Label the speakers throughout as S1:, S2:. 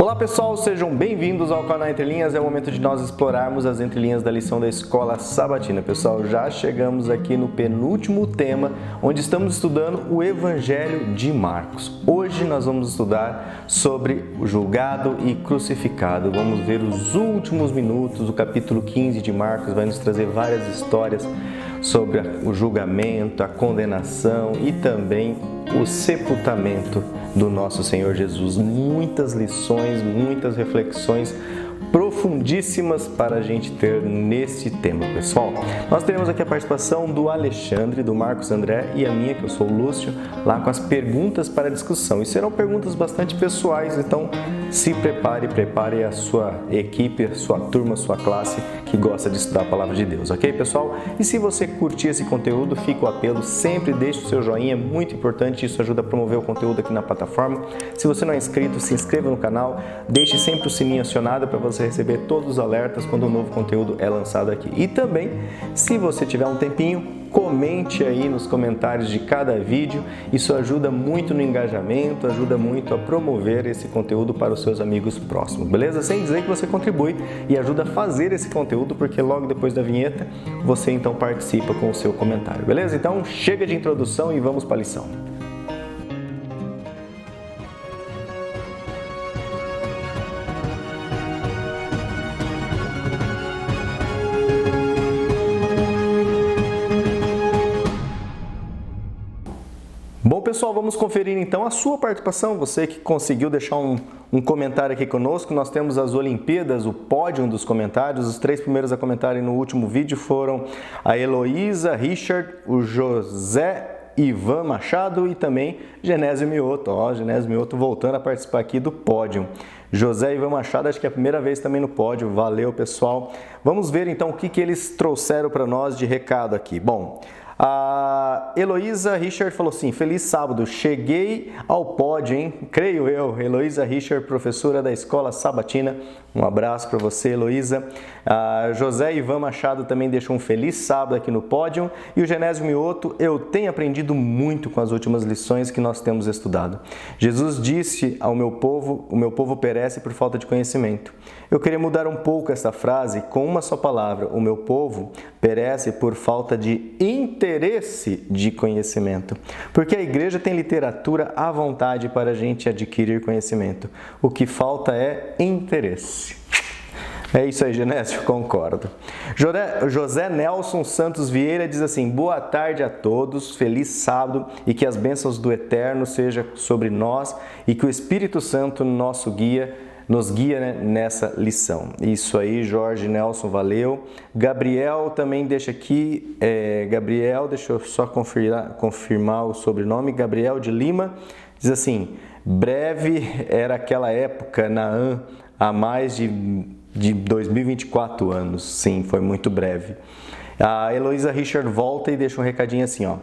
S1: Olá pessoal, sejam bem-vindos ao canal Entre Linhas. É o momento de nós explorarmos as entrelinhas da lição da Escola Sabatina. Pessoal, já chegamos aqui no penúltimo tema, onde estamos estudando o Evangelho de Marcos. Hoje nós vamos estudar sobre o julgado e crucificado. Vamos ver os últimos minutos. O capítulo 15 de Marcos vai nos trazer várias histórias sobre o julgamento, a condenação e também o sepultamento do nosso Senhor Jesus. Muitas lições, muitas reflexões profundíssimas para a gente ter nesse tema, pessoal. Nós teremos aqui a participação do Alexandre, do Marcos André e a minha, que eu sou o Lúcio, lá com as perguntas para discussão. E serão perguntas bastante pessoais, então se prepare a sua equipe, a sua turma, a sua classe que gosta de estudar a Palavra de Deus, ok, pessoal? E se você curtir esse conteúdo, fica o apelo, sempre deixe o seu joinha, é muito importante, isso ajuda a promover o conteúdo aqui na plataforma. Se você não é inscrito, se inscreva no canal, deixe sempre o sininho acionado para você receber todos os alertas quando um novo conteúdo é lançado aqui. E também, se você tiver um tempinho, comente aí nos comentários de cada vídeo, isso ajuda muito no engajamento, ajuda muito a promover esse conteúdo para os seus amigos próximos, beleza? Sem dizer que você contribui e ajuda a fazer esse conteúdo, porque logo depois da vinheta, você então participa com o seu comentário, beleza? Então chega de introdução e vamos para a lição. Bom, pessoal, vamos conferir então a sua participação, você que conseguiu deixar um comentário aqui conosco. Nós temos as Olimpíadas, o pódio dos comentários. Os 3 primeiros a comentarem no último vídeo foram a Heloísa, Richard, o José Ivan Machado e também Genésio Mioto. Ó, Genésio Mioto voltando a participar aqui do pódio. José Ivan Machado, acho que é a primeira vez também no pódio. Valeu, pessoal. Vamos ver então o que eles trouxeram para nós de recado aqui. Bom, a Heloísa Richard falou assim: feliz sábado, cheguei ao pódio, hein? Creio eu. Heloísa Richard, professora da Escola Sabatina. Um abraço para você, Heloísa. José Ivan Machado também deixou um feliz sábado aqui no pódio. E o Genésio Mioto: eu tenho aprendido muito com as últimas lições que nós temos estudado. Jesus disse ao meu povo: o meu povo perece por falta de conhecimento. Eu queria mudar um pouco essa frase com uma só palavra: o meu povo perece por falta de interesse de conhecimento. Porque a igreja tem literatura à vontade para a gente adquirir conhecimento. O que falta é interesse. É isso aí, Genésio, concordo. José Nelson Santos Vieira diz assim: boa tarde a todos, feliz sábado e que as bênçãos do Eterno sejam sobre nós e que o Espírito Santo nos guia, né, nessa lição. Isso aí, Jorge Nelson, valeu. Gabriel também deixa aqui, Gabriel, deixa eu só confirmar o sobrenome, Gabriel de Lima, diz assim: breve era aquela época, Naam, há mais de 2024 anos. Sim, foi muito breve. A Heloísa Richard volta e deixa um recadinho assim, ó: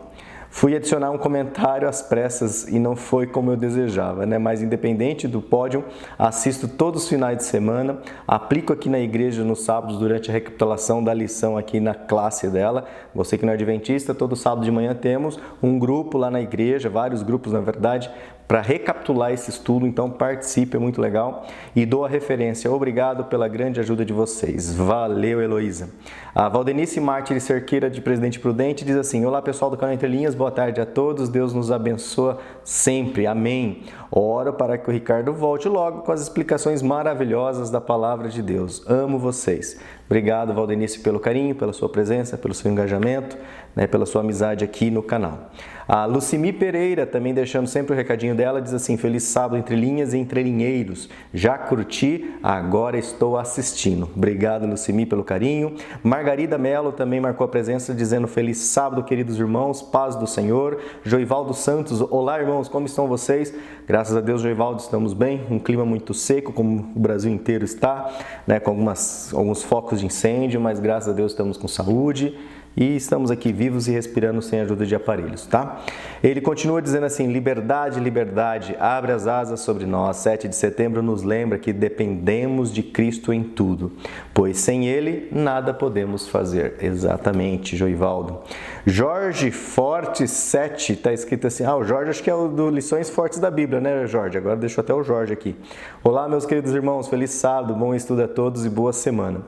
S1: fui adicionar um comentário às pressas e não foi como eu desejava, né? Mas independente do pódio, assisto todos os finais de semana, aplico aqui na igreja nos sábados durante a recapitulação da lição aqui na classe dela. Você que não é adventista, todo sábado de manhã temos um grupo lá na igreja, vários grupos na verdade, para recapitular esse estudo, então participe, é muito legal. E dou a referência: obrigado pela grande ajuda de vocês. Valeu, Heloísa. A Valdenice Mártires Cerqueira, de Presidente Prudente, diz assim: olá, pessoal do canal Entre Linhas, boa tarde a todos, Deus nos abençoa sempre, amém. Oro para que o Ricardo volte logo com as explicações maravilhosas da Palavra de Deus. Amo vocês. Obrigado, Valdenice, pelo carinho, pela sua presença, pelo seu engajamento, né, pela sua amizade aqui no canal. A Lucimi Pereira, também deixando sempre o recadinho dela, diz assim: feliz sábado entre linhas e entrelinheiros. Já curti, agora estou assistindo. Obrigado, Lucimi, pelo carinho. Margarida Mello também marcou a presença, dizendo: feliz sábado, queridos irmãos, paz do Senhor. Joivaldo Santos: olá, irmãos, como estão vocês? Graças a Deus, Joivaldo, estamos bem. Um clima muito seco, como o Brasil inteiro está, né, com alguns focos de incêndio, mas graças a Deus estamos com saúde. e estamos aqui vivos e respirando sem ajuda de aparelhos, tá? Ele continua dizendo assim: liberdade, liberdade, abre as asas sobre nós. 7 de setembro nos lembra que dependemos de Cristo em tudo, pois sem Ele nada podemos fazer. Exatamente, Joivaldo. Jorge Forte 7, está escrito assim, o Jorge acho que é o do Lições Fortes da Bíblia, né, Jorge? Agora deixou até o Jorge aqui. Olá, meus queridos irmãos, feliz sábado, bom estudo a todos e boa semana.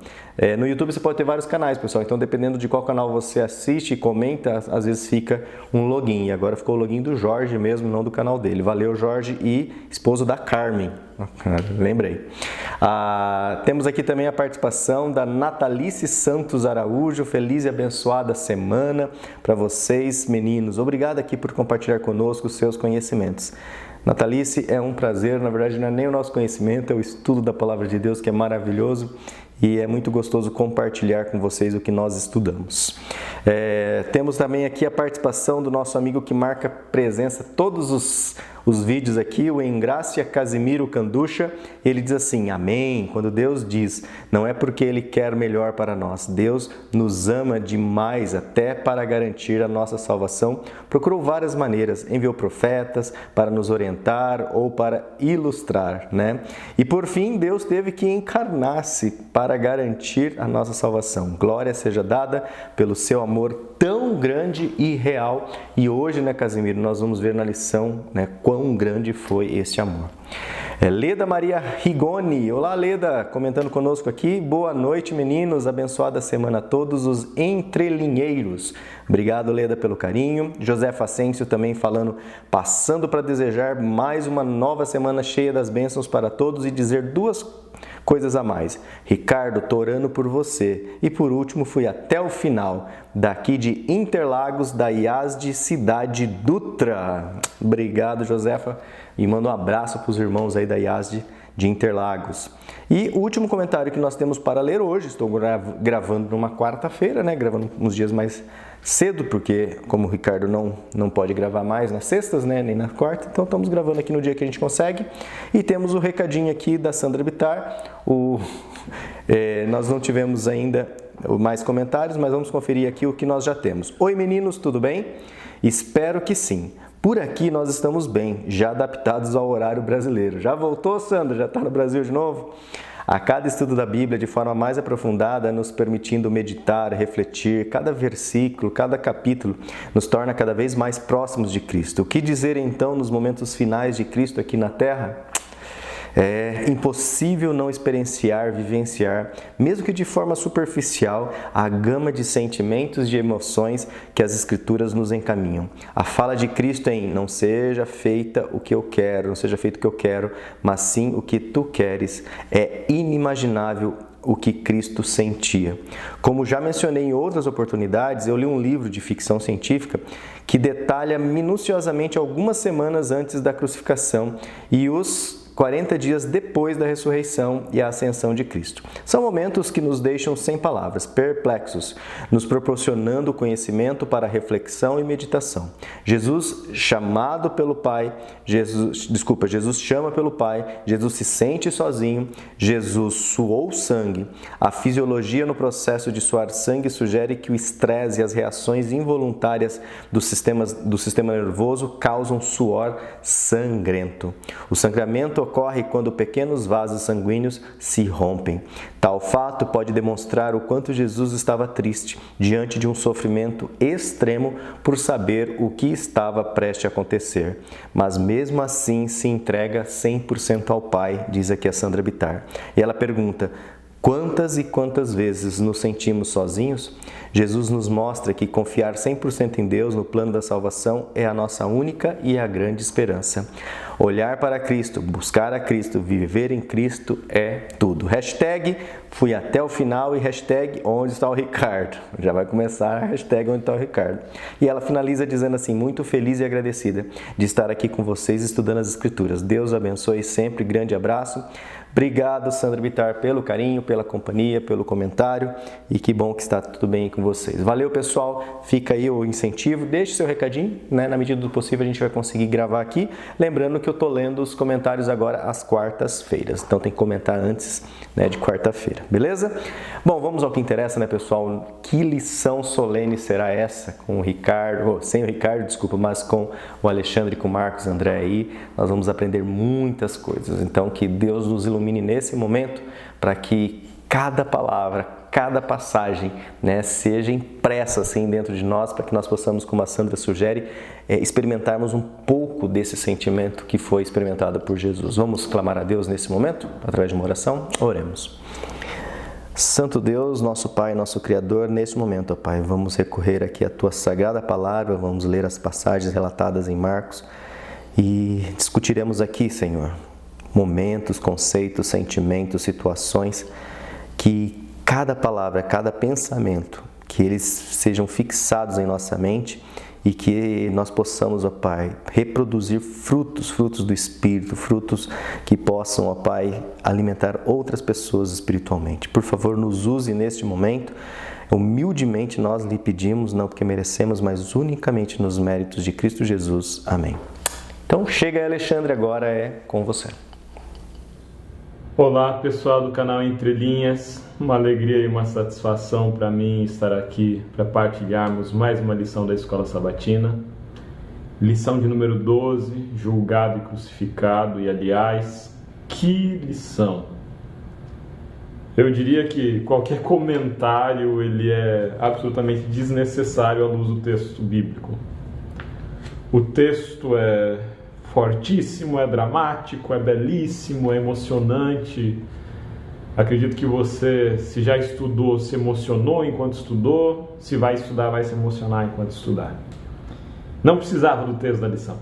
S1: No YouTube você pode ter vários canais, pessoal, então dependendo de qual canal você assiste e comenta, às vezes fica um login. E agora ficou o login do Jorge mesmo, não do canal dele. Valeu, Jorge, e esposo da Carmen. Lembrei. Temos aqui também a participação da Natalice Santos Araújo. Feliz e abençoada semana para vocês, meninos. Obrigado aqui por compartilhar conosco os seus conhecimentos. Natalice, é um prazer. Na verdade, não é nem o nosso conhecimento, é o estudo da Palavra de Deus, que é maravilhoso. E é muito gostoso compartilhar com vocês o que nós estudamos. Temos também aqui a participação do nosso amigo que marca presença todos os vídeos aqui, o Engrácia Casimiro Canducha. Ele diz assim: amém. Quando Deus diz, não é porque Ele quer melhor para nós. Deus nos ama demais até para garantir a nossa salvação. Procurou várias maneiras, enviou profetas para nos orientar ou para ilustrar, né? E por fim, Deus teve que encarnar-se para garantir a nossa salvação. Glória seja dada pelo seu amor tão grande e real. E hoje, né, Casimiro, nós vamos ver na lição, né, quão grande foi esse amor. Leda Maria Rigoni. Olá, Leda, comentando conosco aqui. Boa noite, meninos. Abençoada semana a todos os entrelinheiros. Obrigado, Leda, pelo carinho. José Facêncio também falando, passando para desejar mais uma nova semana cheia das bênçãos para todos e dizer duas coisas a mais. Ricardo, tô orando por você. E por último, fui até o final, daqui de Interlagos, da IASD Cidade Dutra. Obrigado, Josefa. E manda um abraço para os irmãos aí da IASD de Interlagos. E o último comentário que nós temos para ler hoje, estou gravando numa quarta-feira, né? Gravando uns dias mais cedo, porque como o Ricardo não pode gravar mais nas sextas, né, nem na quarta, então estamos gravando aqui no dia que a gente consegue. E temos o recadinho aqui da Sandra Bittar. Nós não tivemos ainda mais comentários, mas vamos conferir aqui o que nós já temos. Oi, meninos, tudo bem? Espero que sim. Por aqui nós estamos bem, já adaptados ao horário brasileiro. Já voltou, Sandra? Já está no Brasil de novo? A cada estudo da Bíblia de forma mais aprofundada, nos permitindo meditar, refletir, cada versículo, cada capítulo nos torna cada vez mais próximos de Cristo. O que dizer então nos momentos finais de Cristo aqui na Terra? É impossível não experienciar, vivenciar, mesmo que de forma superficial, a gama de sentimentos e de emoções que as Escrituras nos encaminham. A fala de Cristo em não seja feita o que eu quero, não seja feito o que eu quero, mas sim o que tu queres, é inimaginável o que Cristo sentia. Como já mencionei em outras oportunidades, eu li um livro de ficção científica que detalha minuciosamente algumas semanas antes da crucificação e os 40 dias depois da ressurreição e a ascensão de Cristo. São momentos que nos deixam sem palavras, perplexos, nos proporcionando conhecimento para reflexão e meditação. Jesus chama pelo Pai, Jesus chama pelo Pai, Jesus se sente sozinho, Jesus suou sangue. A fisiologia no processo de suar sangue sugere que o estresse e as reações involuntárias do sistema nervoso causam suor sangrento. O sangramento ocorre quando pequenos vasos sanguíneos se rompem. Tal fato pode demonstrar o quanto Jesus estava triste diante de um sofrimento extremo por saber o que estava prestes a acontecer. Mas mesmo assim se entrega 100% ao Pai, diz aqui a Sandra Bittar. E ela pergunta: quantas e quantas vezes nos sentimos sozinhos? Jesus nos mostra que confiar 100% em Deus no plano da salvação é a nossa única e a grande esperança. Olhar para Cristo, buscar a Cristo, viver em Cristo é tudo. Hashtag fui até o final e hashtag onde está o Ricardo. Já vai começar a hashtag onde está o Ricardo. E ela finaliza dizendo assim: muito feliz e agradecida de estar aqui com vocês estudando as Escrituras. Deus abençoe sempre, grande abraço. Obrigado, Sandra Bittar, pelo carinho, pela companhia, pelo comentário, e que bom que está tudo bem com vocês. Valeu, pessoal, fica aí o incentivo, deixe seu recadinho, né? Na medida do possível a gente vai conseguir gravar aqui, lembrando que eu tô lendo os comentários agora às quartas-feiras, então tem que comentar antes, né, de quarta-feira, beleza? Bom, vamos ao que interessa, né, pessoal? Que lição solene será essa com o Ricardo, sem o Ricardo, desculpa, mas com o Alexandre, com o Marcos, André aí, nós vamos aprender muitas coisas, então que Deus nos ilumine nesse momento, para que cada palavra, cada passagem, né, seja impressa assim dentro de nós, para que nós possamos, como a Sandra sugere, experimentarmos um pouco desse sentimento que foi experimentado por Jesus. Vamos clamar a Deus nesse momento, através de uma oração? Oremos. Santo Deus, nosso Pai, nosso Criador, nesse momento, ó Pai, vamos recorrer aqui à Tua Sagrada Palavra, vamos ler as passagens relatadas em Marcos e discutiremos aqui, Senhor, momentos, conceitos, sentimentos, situações, que cada palavra, cada pensamento, que eles sejam fixados em nossa mente e que nós possamos, ó Pai, reproduzir frutos do Espírito, frutos que possam, ó Pai, alimentar outras pessoas espiritualmente. Por favor, nos use neste momento. Humildemente nós lhe pedimos, não porque merecemos, mas unicamente nos méritos de Cristo Jesus. Amém. Então, chega aí, Alexandre, agora é com você.
S2: Olá, pessoal do canal Entre Linhas, uma alegria e uma satisfação para mim estar aqui para partilharmos mais uma lição da Escola Sabatina, lição de número 12, julgado e crucificado, e aliás, que lição! Eu diria que qualquer comentário ele é absolutamente desnecessário à luz do texto bíblico. O texto é fortíssimo, é dramático, é belíssimo, é emocionante. Acredito que você, se já estudou, se emocionou enquanto estudou, se vai estudar, vai se emocionar enquanto estudar. Não precisava do texto da lição.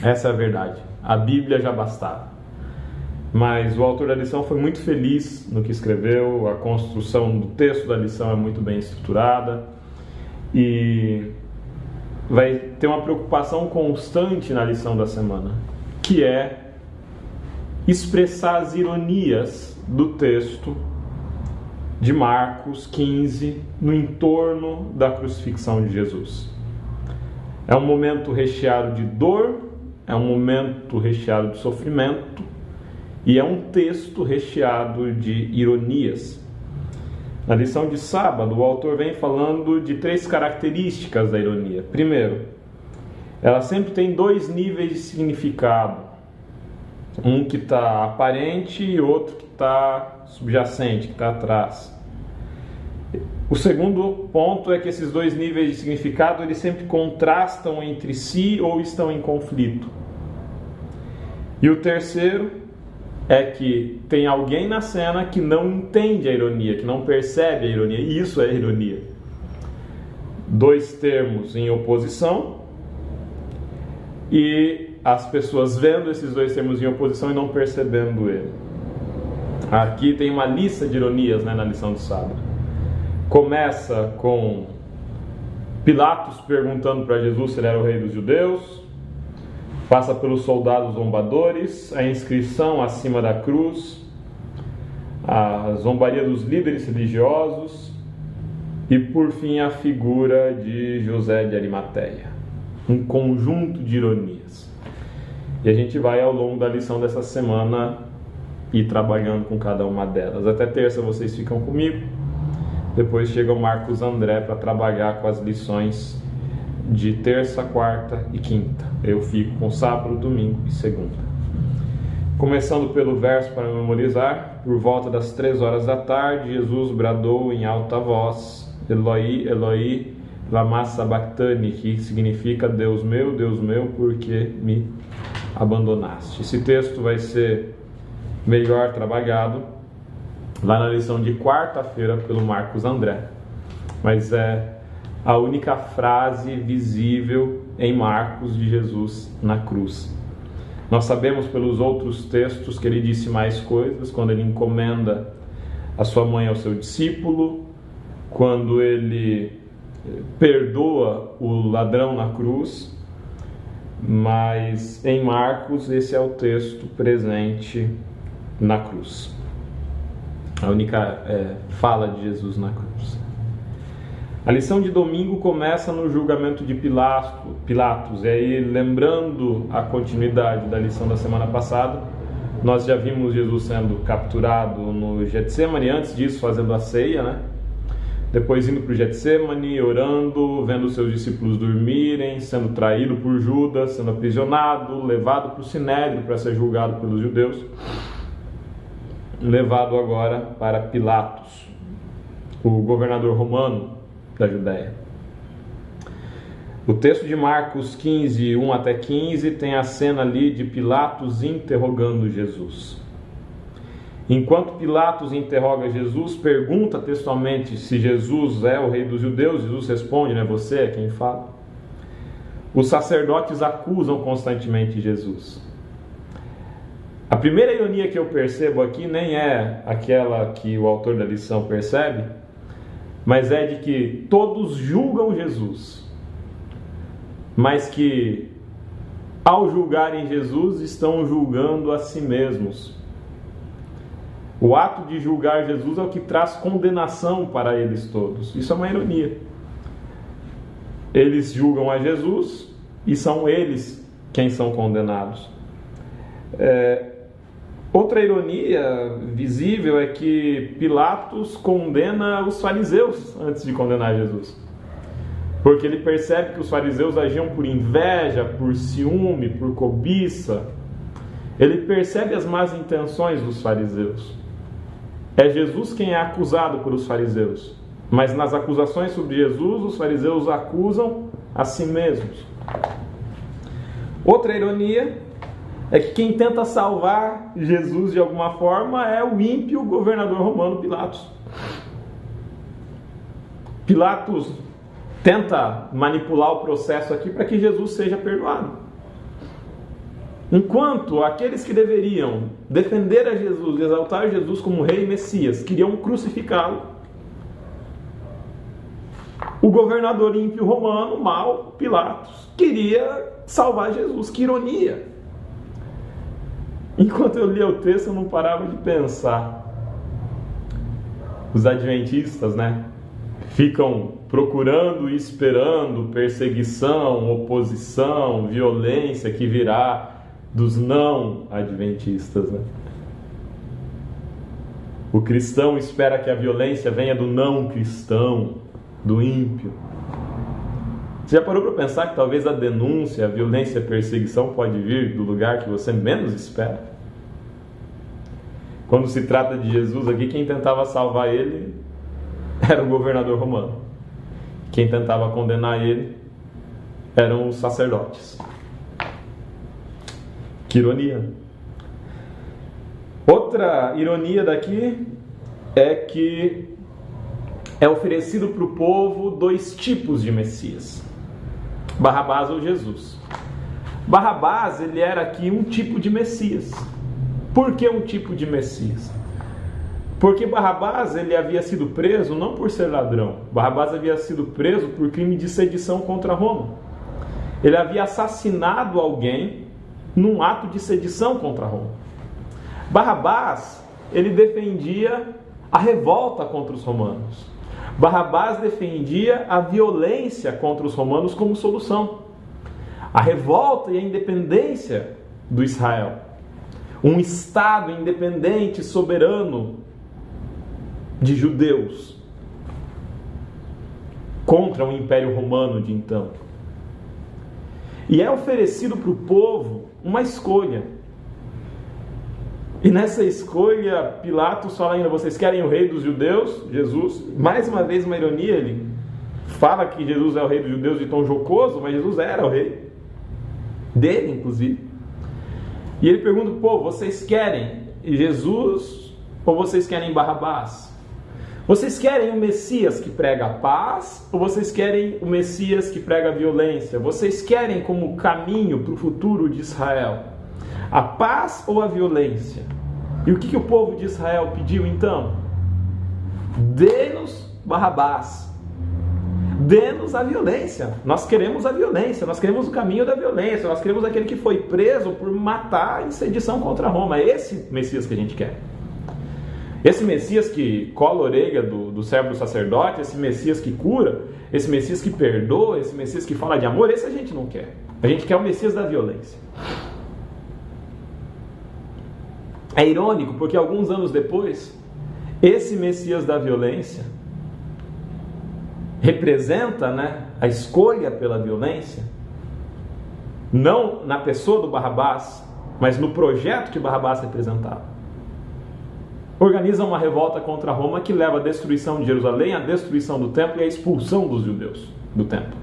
S2: Essa é a verdade. A Bíblia já bastava. Mas o autor da lição foi muito feliz no que escreveu, a construção do texto da lição é muito bem estruturada e vai ter uma preocupação constante na lição da semana, que é expressar as ironias do texto de Marcos 15 no entorno da crucifixão de Jesus. É um momento recheado de dor, é um momento recheado de sofrimento e é um texto recheado de ironias. Na lição de sábado, o autor vem falando de 3 características da ironia. Primeiro, ela sempre tem 2 níveis de significado. Um que está aparente e outro que está subjacente, que está atrás. O segundo ponto é que esses 2 níveis de significado eles sempre contrastam entre si ou estão em conflito. E o terceiro é que tem alguém na cena que não entende a ironia, que não percebe a ironia, e isso é ironia. 2 termos em oposição e as pessoas vendo esses 2 termos em oposição e não percebendo ele. Aqui tem uma lista de ironias, né, na lição de sábado. Começa com Pilatos perguntando para Jesus se ele era o rei dos judeus. Passa pelos soldados zombadores, a inscrição acima da cruz, a zombaria dos líderes religiosos e, por fim, a figura de José de Arimateia. Um conjunto de ironias. E a gente vai, ao longo da lição dessa semana, ir trabalhando com cada uma delas. Até terça vocês ficam comigo. Depois chega o Marcos André para trabalhar com as lições de terça, quarta e quinta. Eu fico com sábado, domingo e segunda. Começando pelo verso para memorizar, por volta das 3 horas da tarde, Jesus bradou em alta voz, Eloi, Eloi, lama sabachthani, que significa Deus meu, por que me abandonaste? Esse texto vai ser melhor trabalhado lá na lição de quarta-feira pelo Marcos André. Mas é a única frase visível em Marcos de Jesus na cruz. Nós sabemos pelos outros textos que ele disse mais coisas, quando ele encomenda a sua mãe ao seu discípulo, quando ele perdoa o ladrão na cruz, mas em Marcos esse é o texto presente na cruz. A única fala de Jesus na cruz. A lição de domingo começa no julgamento de Pilatos. E aí, lembrando a continuidade da lição da semana passada, nós já vimos Jesus sendo capturado no Getsemane, antes disso fazendo a ceia, né? Depois indo para o Getsemane, orando, vendo seus discípulos dormirem, sendo traído por Judas, sendo aprisionado, levado para o Sinédrio para ser julgado pelos judeus, levado agora para Pilatos, o governador romano da Judéia. O texto de Marcos 15, 1 até 15, tem a cena ali de Pilatos interrogando Jesus. Enquanto Pilatos interroga Jesus, pergunta textualmente se Jesus é o rei dos judeus. Jesus responde, né? Você é quem fala. Os sacerdotes acusam constantemente Jesus. A primeira ironia que eu percebo aqui nem é aquela que o autor da lição percebe, mas é de que todos julgam Jesus, mas que ao julgarem Jesus estão julgando a si mesmos. O ato de julgar Jesus é o que traz condenação para eles todos. Isso é uma ironia. Eles julgam a Jesus e são eles quem são condenados. Outra ironia visível é que Pilatos condena os fariseus antes de condenar Jesus. Porque ele percebe que os fariseus agiam por inveja, por ciúme, por cobiça. Ele percebe as más intenções dos fariseus. É Jesus quem é acusado por os fariseus. Mas nas acusações sobre Jesus, os fariseus acusam a si mesmos. Outra ironia é que quem tenta salvar Jesus de alguma forma é o ímpio governador romano Pilatos. Pilatos tenta manipular o processo aqui para que Jesus seja perdoado. Enquanto aqueles que deveriam defender a Jesus, exaltar Jesus como rei e Messias, queriam crucificá-lo, o governador ímpio romano, mau, Pilatos, queria salvar Jesus. Que ironia! Enquanto eu lia o texto, eu não parava de pensar. Os adventistas, né? Ficam procurando e esperando perseguição, oposição, violência que virá dos não adventistas, né? O cristão espera que a violência venha do não cristão, do ímpio. Você já parou para pensar que talvez a denúncia, a violência e a perseguição pode vir do lugar que você menos espera? Quando se trata de Jesus aqui, quem tentava salvar ele era o governador romano. Quem tentava condenar ele eram os sacerdotes. Que ironia! Outra ironia daqui é que é oferecido para o povo dois tipos de Messias: Barrabás ou Jesus. Barrabás, ele era aqui um tipo de Messias. Por que um tipo de Messias? Porque Barrabás, ele havia sido preso não por ser ladrão. Barrabás havia sido preso por crime de sedição contra Roma. Ele havia assassinado alguém num ato de sedição contra Roma. Barrabás, ele defendia a revolta contra os romanos. Barrabás defendia a violência contra os romanos como solução. A revolta e a independência do Israel. Um Estado independente, soberano de judeus contra o Império Romano de então. E é oferecido para o povo uma escolha. E nessa escolha, Pilatos fala ainda: vocês querem o rei dos judeus? Jesus, mais uma vez uma ironia, ele fala que Jesus é o rei dos judeus de tom jocoso, mas Jesus era o rei dele, inclusive. E ele pergunta: pô, vocês querem Jesus ou vocês querem Barrabás? Vocês querem o Messias que prega a paz ou vocês querem o Messias que prega a violência? Vocês querem como caminho para o futuro de Israel a paz ou a violência? E o que o povo de Israel pediu então? Dê-nos Barrabás. Dê-nos a violência. Nós queremos a violência, nós queremos o caminho da violência, nós queremos aquele que foi preso por matar em sedição contra Roma. É esse Messias que a gente quer. Esse Messias que cola a orelha do servo do sacerdote, esse Messias que cura, esse Messias que perdoa, esse Messias que fala de amor, esse a gente não quer. A gente quer o Messias da violência. É irônico porque alguns anos depois, esse Messias da violência representa, a escolha pela violência, não na pessoa do Barrabás, mas no projeto que Barrabás representava. Organiza uma revolta contra Roma que leva à destruição de Jerusalém, à destruição do templo e à expulsão dos judeus do templo,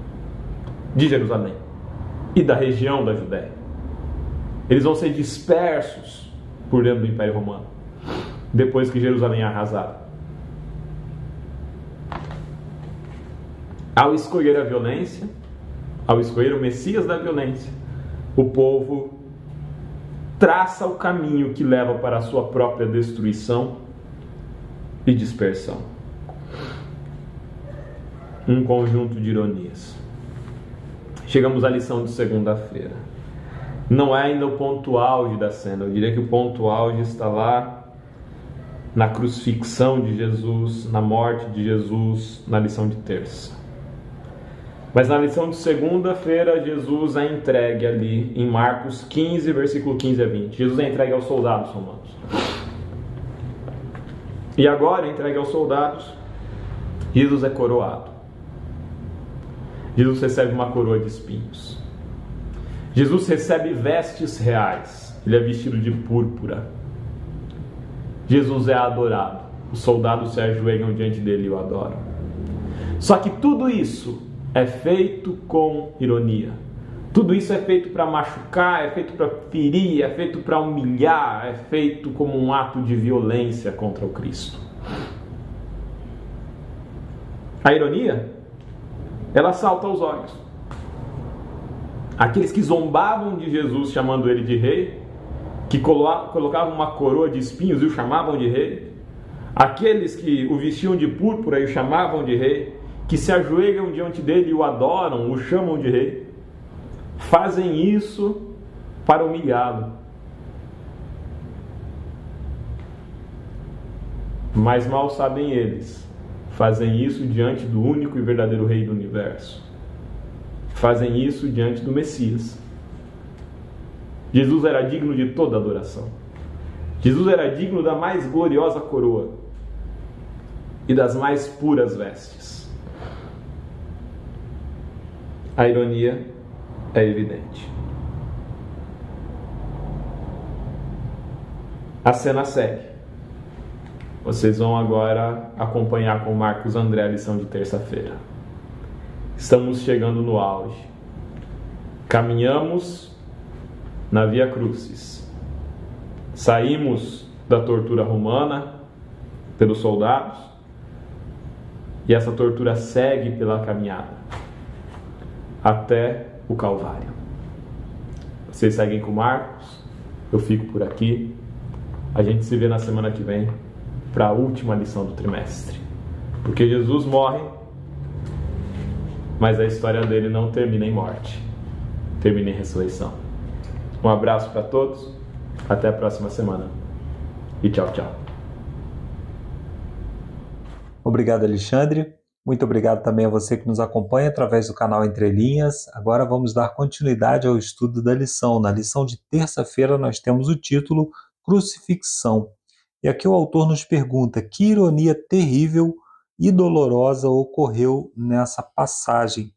S2: de Jerusalém e da região da Judéia. Eles vão ser dispersos por dentro do Império Romano, depois que Jerusalém é arrasada. Ao escolher a violência, ao escolher o Messias da violência, o povo traça o caminho que leva para a sua própria destruição e dispersão. Um conjunto de ironias. Chegamos à lição de segunda-feira. Não é ainda o ponto auge da cena. Eu diria que o ponto auge está lá na crucifixão de Jesus, na morte de Jesus, na lição de terça. Mas na lição de segunda-feira, Jesus é entregue ali em Marcos 15, versículo 15 a 20. Jesus é entregue aos soldados romanos. E agora, entregue aos soldados, Jesus é coroado. Jesus recebe uma coroa de espinhos. Jesus recebe vestes reais. Ele é vestido de púrpura. Jesus é adorado. Os soldados se ajoelham diante dele e o adoram. Só que tudo isso é feito com ironia. Tudo isso é feito para machucar, é feito para ferir, é feito para humilhar, é feito como um ato de violência contra o Cristo. A ironia, ela salta aos olhos. Aqueles que zombavam de Jesus chamando ele de rei, que colocavam uma coroa de espinhos e o chamavam de rei, aqueles que o vestiam de púrpura e o chamavam de rei, que se ajoelham diante dele e o adoram, o chamam de rei, fazem isso para humilhá-lo. Mas mal sabem eles, fazem isso diante do único e verdadeiro Rei do Universo. Fazem isso diante do Messias. Jesus era digno de toda adoração. Jesus era digno da mais gloriosa coroa e das mais puras vestes. A ironia é evidente. A cena segue. Vocês vão agora acompanhar com Marcos André a lição de terça-feira. Estamos chegando no auge. Caminhamos na Via Crucis. Saímos da tortura romana pelos soldados e essa tortura segue pela caminhada até o Calvário. Vocês seguem com Marcos, eu fico por aqui. A gente se vê na semana que vem para a última lição do trimestre. Porque Jesus morre, mas a história dele não termina em morte, termina em ressurreição. Um abraço para todos, até a próxima semana e tchau, tchau.
S3: Obrigado, Alexandre. Muito obrigado também a você que nos acompanha através do canal Entre Linhas. Agora vamos dar continuidade ao estudo da lição. Na lição de terça-feira nós temos o título Crucifixão. E aqui o autor nos pergunta: que ironia terrível e dolorosa ocorreu nessa passagem?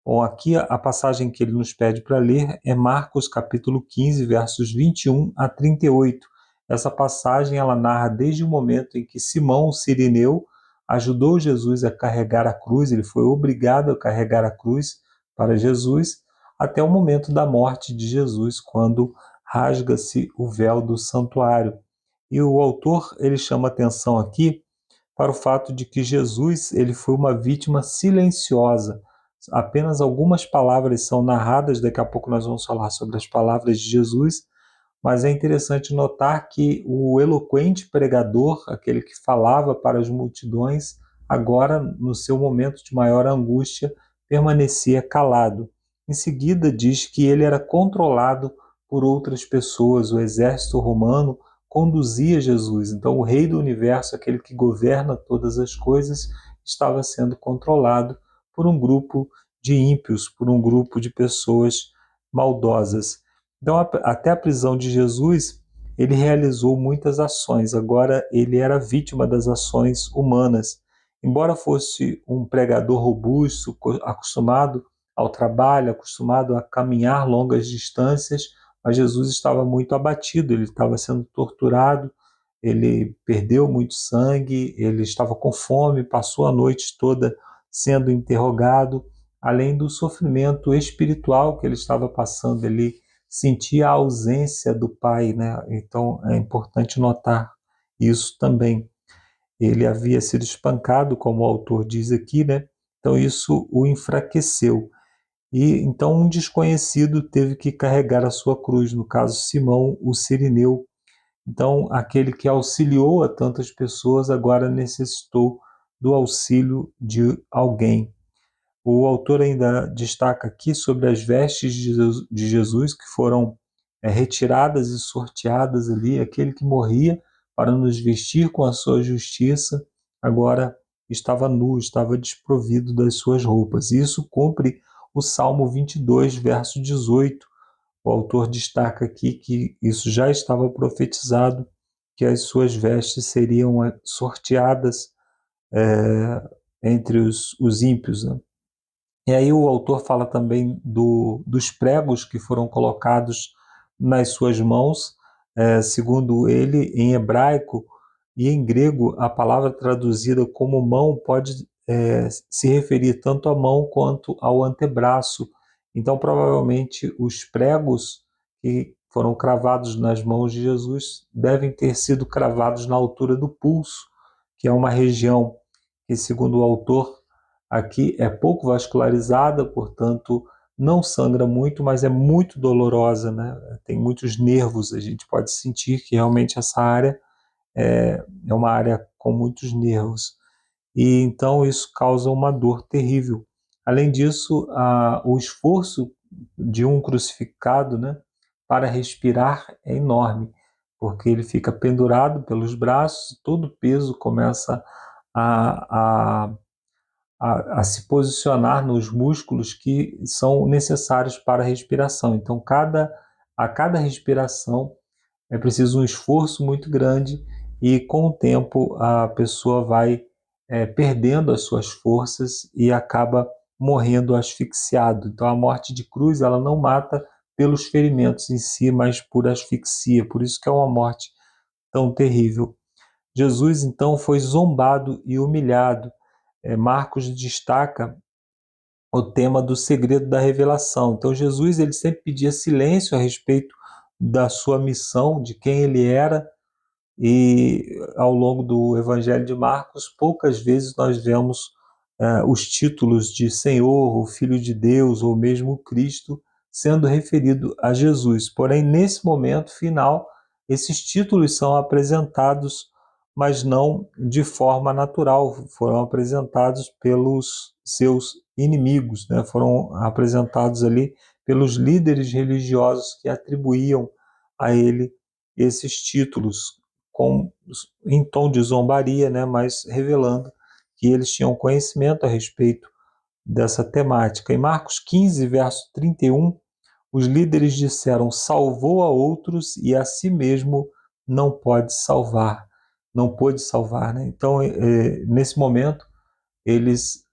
S3: Bom, aqui a passagem que ele nos pede para ler é Marcos capítulo 15, versos 21 a 38. Essa passagem ela narra desde o momento em que Simão, o Cirineu, ajudou Jesus a carregar a cruz, ele foi obrigado a carregar a cruz para Jesus, até o momento da morte de Jesus, quando rasga-se o véu do santuário. E o autor ele chama atenção aqui para o fato de que Jesus ele foi uma vítima silenciosa. Apenas algumas palavras são narradas, daqui a pouco nós vamos falar sobre as palavras de Jesus, mas é interessante notar que o eloquente pregador, aquele que falava para as multidões, agora, no seu momento de maior angústia, permanecia calado. Em seguida, diz que ele era controlado por outras pessoas, o exército romano conduzia Jesus. Então, o rei do universo, aquele que governa todas as coisas, estava sendo controlado por um grupo de ímpios, por um grupo de pessoas maldosas. Então, até a prisão de Jesus, ele realizou muitas ações. Agora, ele era vítima das ações humanas. Embora fosse um pregador robusto, acostumado ao trabalho, acostumado a caminhar longas distâncias, mas Jesus estava muito abatido, ele estava sendo torturado, ele perdeu muito sangue, ele estava com fome, passou a noite toda sendo interrogado, além do sofrimento espiritual que ele estava passando, ele sentia a ausência do Pai, né? Então é importante notar isso também. Ele havia sido espancado, como o autor diz aqui, né? Então isso o enfraqueceu. E então um desconhecido teve que carregar a sua cruz, no caso Simão, o Cirineu. Então aquele que auxiliou a tantas pessoas agora necessitou do auxílio de alguém. O autor ainda destaca aqui sobre as vestes de Jesus que foram retiradas e sorteadas ali, aquele que morria para nos vestir com a sua justiça, agora estava nu, estava desprovido das suas roupas. E isso cumpre o Salmo 22, verso 18. O autor destaca aqui que isso já estava profetizado, que as suas vestes seriam sorteadas entre os ímpios, né? E aí o autor fala também dos pregos que foram colocados nas suas mãos, segundo ele, em hebraico e em grego, a palavra traduzida como mão pode se referir tanto à mão quanto ao antebraço. Então, provavelmente, os pregos que foram cravados nas mãos de Jesus devem ter sido cravados na altura do pulso, que é uma região que, segundo o autor, aqui é pouco vascularizada, portanto, não sangra muito, mas é muito dolorosa, né? Tem muitos nervos, a gente pode sentir que realmente essa área é uma área com muitos nervos. E então isso causa uma dor terrível. Além disso, o esforço de um crucificado, né, para respirar é enorme, porque ele fica pendurado pelos braços, todo o peso começa a, a a se posicionar nos músculos que são necessários para a respiração. Então, a cada respiração é preciso um esforço muito grande e, com o tempo, a pessoa vai perdendo as suas forças e acaba morrendo asfixiado. Então, a morte de cruz ela não mata pelos ferimentos em si, mas por asfixia. Por isso que é uma morte tão terrível. Jesus, então, foi zombado e humilhado. Marcos destaca o tema do segredo da revelação. Então Jesus ele sempre pedia silêncio a respeito da sua missão, de quem ele era, e ao longo do Evangelho de Marcos, poucas vezes nós vemos os títulos de Senhor, o Filho de Deus, ou mesmo Cristo, sendo referido a Jesus. Porém, nesse momento final, esses títulos são apresentados, mas não de forma natural, foram apresentados pelos seus inimigos, né? Foram apresentados ali pelos líderes religiosos que atribuíam a ele esses títulos em tom de zombaria, né? Mas revelando que eles tinham conhecimento a respeito dessa temática. Em Marcos 15, verso 31, os líderes disseram: salvou a outros e a si mesmo não pode salvar. Não pôde salvar, né? Então, nesse momento, eles,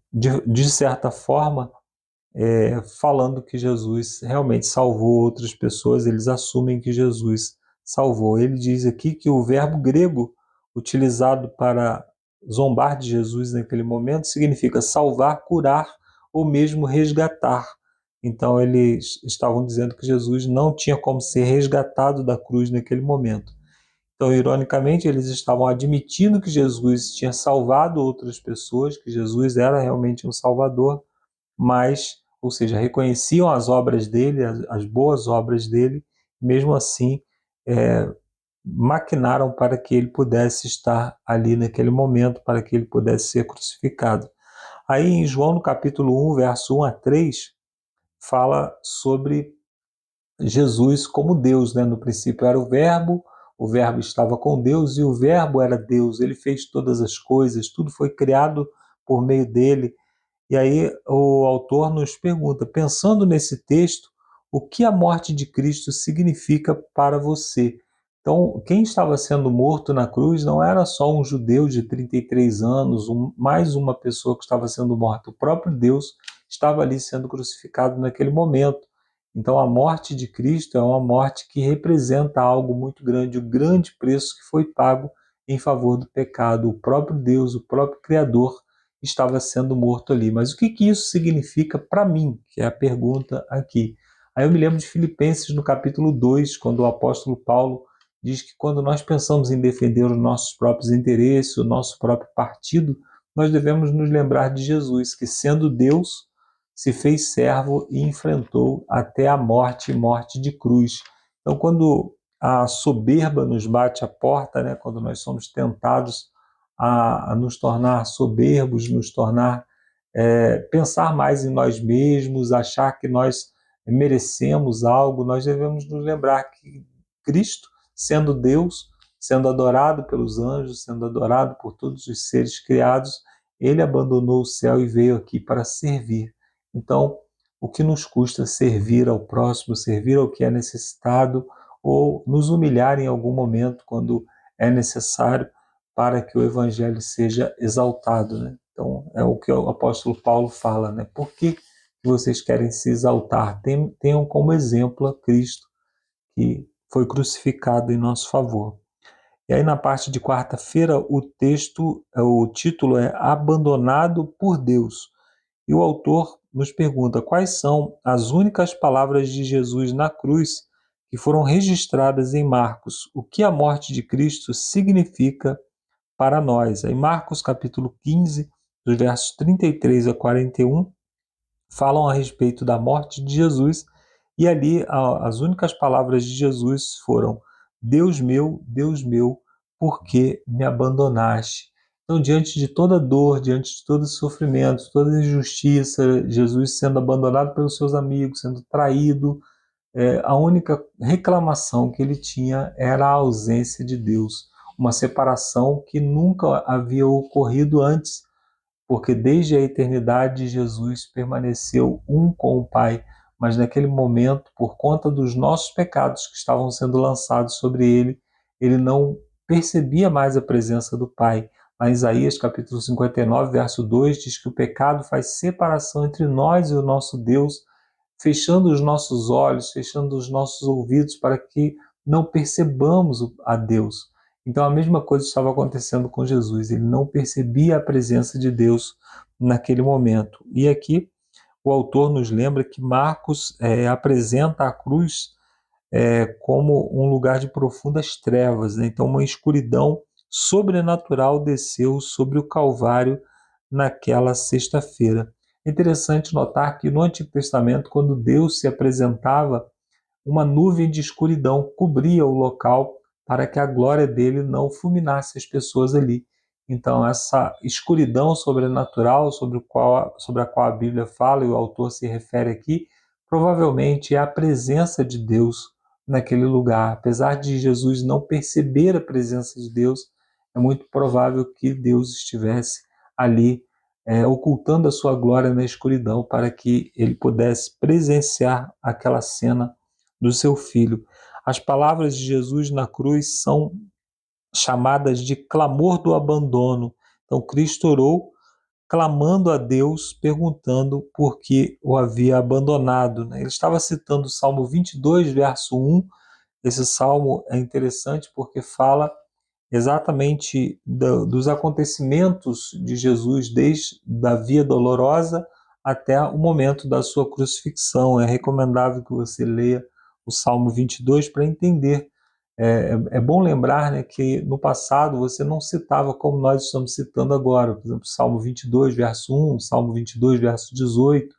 S3: de certa forma, falando que Jesus realmente salvou outras pessoas, eles assumem que Jesus salvou. Ele diz aqui que o verbo grego utilizado para zombar de Jesus naquele momento significa salvar, curar ou mesmo resgatar. Então eles estavam dizendo que Jesus não tinha como ser resgatado da cruz naquele momento. Então, ironicamente, eles estavam admitindo que Jesus tinha salvado outras pessoas, que Jesus era realmente um salvador, mas, ou seja, reconheciam as obras dele, as boas obras dele, mesmo assim maquinaram para que ele pudesse estar ali naquele momento, para que ele pudesse ser crucificado. Aí em João, no capítulo 1, verso 1 a 3, fala sobre Jesus como Deus, né? No princípio era o Verbo estava com Deus e o Verbo era Deus. Ele fez todas as coisas, tudo foi criado por meio dele. E aí o autor nos pergunta, pensando nesse texto, o que a morte de Cristo significa para você? Então, quem estava sendo morto na cruz não era só um judeu de 33 anos, mais uma pessoa que estava sendo morta. O próprio Deus estava ali sendo crucificado naquele momento. Então, a morte de Cristo é uma morte que representa algo muito grande, o grande preço que foi pago em favor do pecado. O próprio Deus, o próprio Criador, estava sendo morto ali. Mas o que isso significa para mim? Que é a pergunta aqui. Aí eu me lembro de Filipenses no capítulo 2, quando o apóstolo Paulo diz que quando nós pensamos em defender os nossos próprios interesses, o nosso próprio partido, nós devemos nos lembrar de Jesus, que sendo Deus, se fez servo e enfrentou até a morte, morte de cruz. Então, quando a soberba nos bate à porta, né, quando nós somos tentados a nos tornar soberbos, nos tornar pensar mais em nós mesmos, achar que nós merecemos algo, nós devemos nos lembrar que Cristo, sendo Deus, sendo adorado pelos anjos, sendo adorado por todos os seres criados, ele abandonou o céu e veio aqui para servir. Então, o que nos custa servir ao próximo, servir ao que é necessitado, ou nos humilhar em algum momento quando é necessário para que o evangelho seja exaltado, né? Então, é o que o apóstolo Paulo fala, né? Por que vocês querem se exaltar? Tenham como exemplo a Cristo, que foi crucificado em nosso favor. E aí na parte de quarta-feira, o título é Abandonado por Deus. E o autor nos pergunta quais são as únicas palavras de Jesus na cruz que foram registradas em Marcos. O que a morte de Cristo significa para nós? Em Marcos capítulo 15, dos versos 33 a 41, falam a respeito da morte de Jesus, e ali as únicas palavras de Jesus foram: Deus meu, por que me abandonaste? Então, diante de toda dor, diante de todo sofrimento, toda injustiça, Jesus sendo abandonado pelos seus amigos, sendo traído, a única reclamação que ele tinha era a ausência de Deus, uma separação que nunca havia ocorrido antes, porque desde a eternidade Jesus permaneceu um com o Pai, mas naquele momento, por conta dos nossos pecados que estavam sendo lançados sobre ele, ele não percebia mais a presença do Pai. Lá em Isaías capítulo 59, verso 2, diz que o pecado faz separação entre nós e o nosso Deus, fechando os nossos olhos, fechando os nossos ouvidos para que não percebamos a Deus. Então a mesma coisa estava acontecendo com Jesus, ele não percebia a presença de Deus naquele momento. E aqui o autor nos lembra que Marcos apresenta a cruz como um lugar de profundas trevas, né? Então uma escuridão sobrenatural desceu sobre o Calvário naquela sexta-feira. É interessante notar que no Antigo Testamento, quando Deus se apresentava, uma nuvem de escuridão cobria o local para que a glória dele não fulminasse as pessoas ali. Então, essa escuridão sobrenatural sobre a qual a Bíblia fala e o autor se refere aqui, provavelmente é a presença de Deus naquele lugar. Apesar de Jesus não perceber a presença de Deus, é muito provável que Deus estivesse ali ocultando a sua glória na escuridão para que ele pudesse presenciar aquela cena do seu filho. As palavras de Jesus na cruz são chamadas de clamor do abandono. Então Cristo orou clamando a Deus, perguntando por que o havia abandonado. Ele estava citando o Salmo 22, verso 1. Esse salmo é interessante porque fala exatamente dos acontecimentos de Jesus, desde a via dolorosa até o momento da sua crucifixão. É recomendável que você leia o Salmo 22 para entender. É bom lembrar, né, que no passado você não citava como nós estamos citando agora, por exemplo, Salmo 22, verso 1, Salmo 22, verso 18,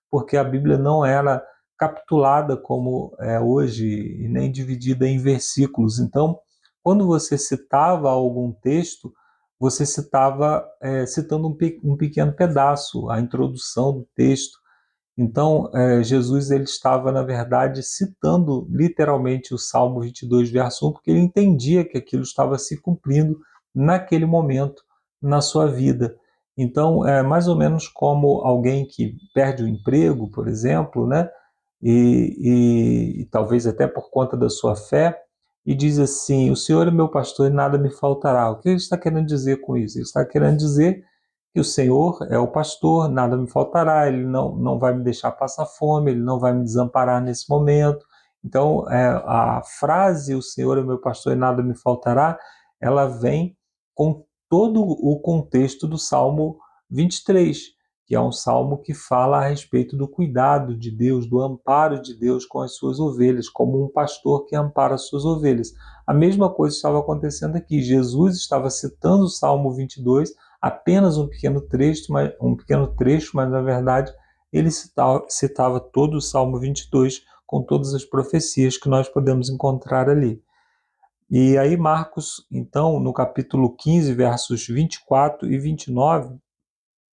S3: porque a Bíblia não era capitulada como é hoje e nem dividida em versículos. Então, quando você citava algum texto, você citava citando um pequeno pedaço, a introdução do texto. Então, Jesus ele estava, na verdade, citando literalmente o Salmo 22, verso 1, porque ele entendia que aquilo estava se cumprindo naquele momento na sua vida. Então, é mais ou menos como alguém que perde o emprego, por exemplo, né? E talvez até por conta da sua fé, e diz assim: o Senhor é meu pastor e nada me faltará. O que ele está querendo dizer com isso? Ele está querendo dizer que o Senhor é o pastor, nada me faltará, ele não vai me deixar passar fome, ele não vai me desamparar nesse momento. Então, a frase, o Senhor é meu pastor e nada me faltará, ela vem com todo o contexto do Salmo 23, que é um salmo que fala a respeito do cuidado de Deus, do amparo de Deus com as suas ovelhas, como um pastor que ampara as suas ovelhas. A mesma coisa estava acontecendo aqui. Jesus estava citando o Salmo 22, apenas um pequeno trecho, mas na verdade ele citava todo o Salmo 22 com todas as profecias que nós podemos encontrar ali. E aí Marcos, então, no capítulo 15, versos 24 e 29,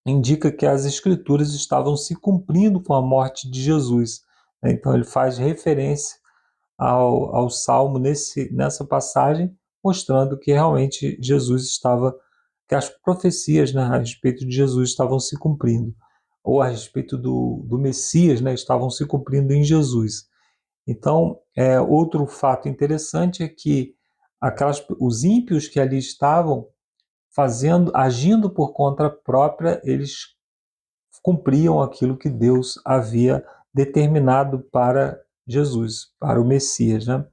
S3: indica que as escrituras estavam se cumprindo com a morte de Jesus. Então ele faz referência ao Salmo nessa passagem, mostrando que realmente Jesus estava, que as profecias, né, a respeito de Jesus estavam se cumprindo, ou a respeito do Messias, né, estavam se cumprindo em Jesus. Então, outro fato interessante é que os ímpios que ali estavam agindo por conta própria, eles cumpriam aquilo que Deus havia determinado para Jesus, para o Messias, né?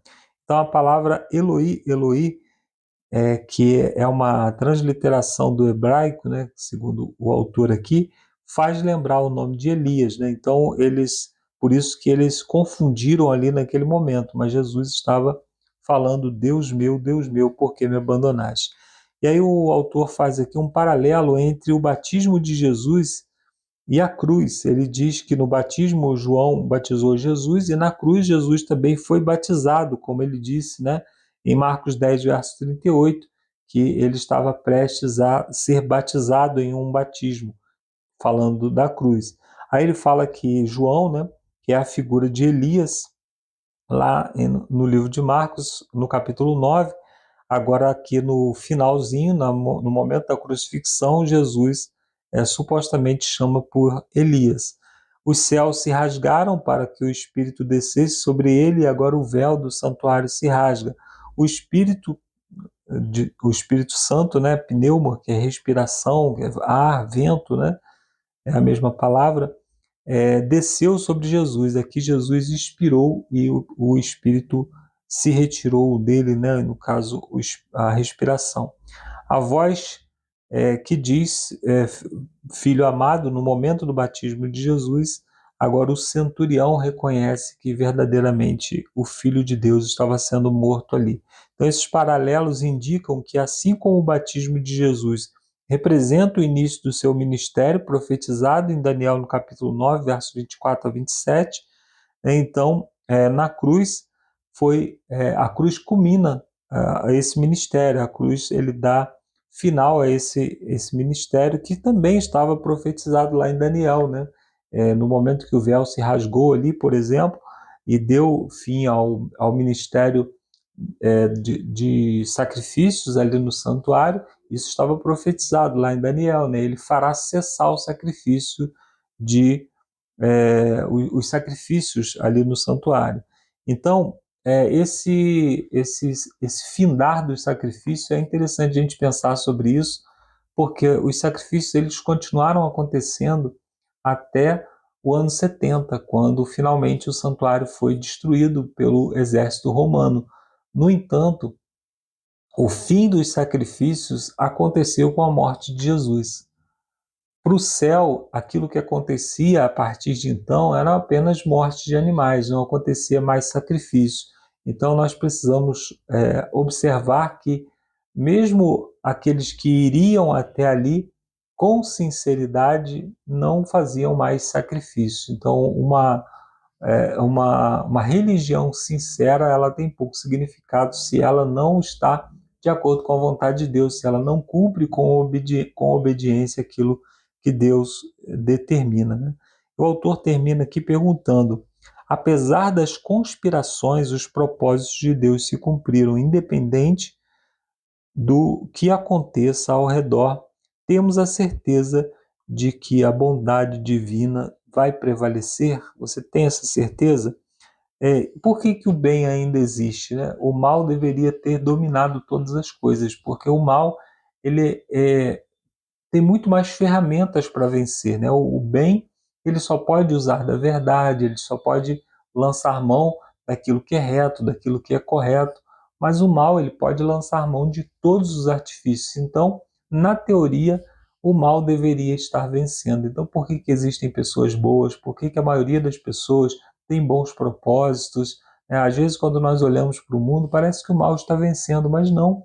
S3: Então a palavra Eloi, Eloi, que é uma transliteração do hebraico, né, segundo o autor aqui, faz lembrar o nome de Elias, né? Então por isso que eles confundiram ali naquele momento, mas Jesus estava falando: Deus meu, por que me abandonaste? E aí o autor faz aqui um paralelo entre o batismo de Jesus e a cruz. Ele diz que no batismo João batizou Jesus e na cruz Jesus também foi batizado, como ele disse, né, em Marcos 10, verso 38, que ele estava prestes a ser batizado em um batismo, falando da cruz. Aí ele fala que João, né, que é a figura de Elias, lá no livro de Marcos, no capítulo 9, agora aqui no finalzinho, no momento da crucifixão, Jesus supostamente chama por Elias. Os céus se rasgaram para que o Espírito descesse sobre ele e agora o véu do santuário se rasga. O Espírito Santo, né, pneuma, que é respiração, que é ar, vento, né, é a mesma palavra, desceu sobre Jesus. Aqui Jesus expirou e o Espírito se retirou dele, né, no caso a respiração. A voz que diz, filho amado, no momento do batismo de Jesus, agora o centurião reconhece que verdadeiramente o Filho de Deus estava sendo morto ali. Então esses paralelos indicam que assim como o batismo de Jesus representa o início do seu ministério, profetizado em Daniel no capítulo 9, versos 24 a 27, então na cruz a cruz culmina a esse ministério, a cruz ele dá final a esse ministério que também estava profetizado lá em Daniel, né? No momento que o véu se rasgou ali, por exemplo, e deu fim ao ministério de sacrifícios ali no santuário, isso estava profetizado lá em Daniel, né? Ele fará cessar o sacrifício os sacrifícios ali no santuário. Então, esse findar dos sacrifícios é interessante a gente pensar sobre isso, porque os sacrifícios eles continuaram acontecendo até o ano 70, quando finalmente o santuário foi destruído pelo exército romano. No entanto, o fim dos sacrifícios aconteceu com a morte de Jesus. Para o céu, aquilo que acontecia a partir de então era apenas morte de animais, não acontecia mais sacrifício. Então nós precisamos observar que mesmo aqueles que iriam até ali, com sinceridade, não faziam mais sacrifício. Então uma religião sincera ela tem pouco significado se ela não está de acordo com a vontade de Deus, se ela não cumpre com obediência aquilo que Deus determina, né? O autor termina aqui perguntando: apesar das conspirações, os propósitos de Deus se cumpriram, independente do que aconteça ao redor, temos a certeza de que a bondade divina vai prevalecer? Você tem essa certeza? Por que o bem ainda existe, né? O mal deveria ter dominado todas as coisas, porque o mal ele tem muito mais ferramentas para vencer, né? O bem ele só pode usar da verdade, ele só pode lançar mão daquilo que é reto, daquilo que é correto, mas o mal ele pode lançar mão de todos os artifícios. Então, na teoria, o mal deveria estar vencendo. Então, por que existem pessoas boas? Por que a maioria das pessoas tem bons propósitos? Às vezes, quando nós olhamos para o mundo, parece que o mal está vencendo, mas não.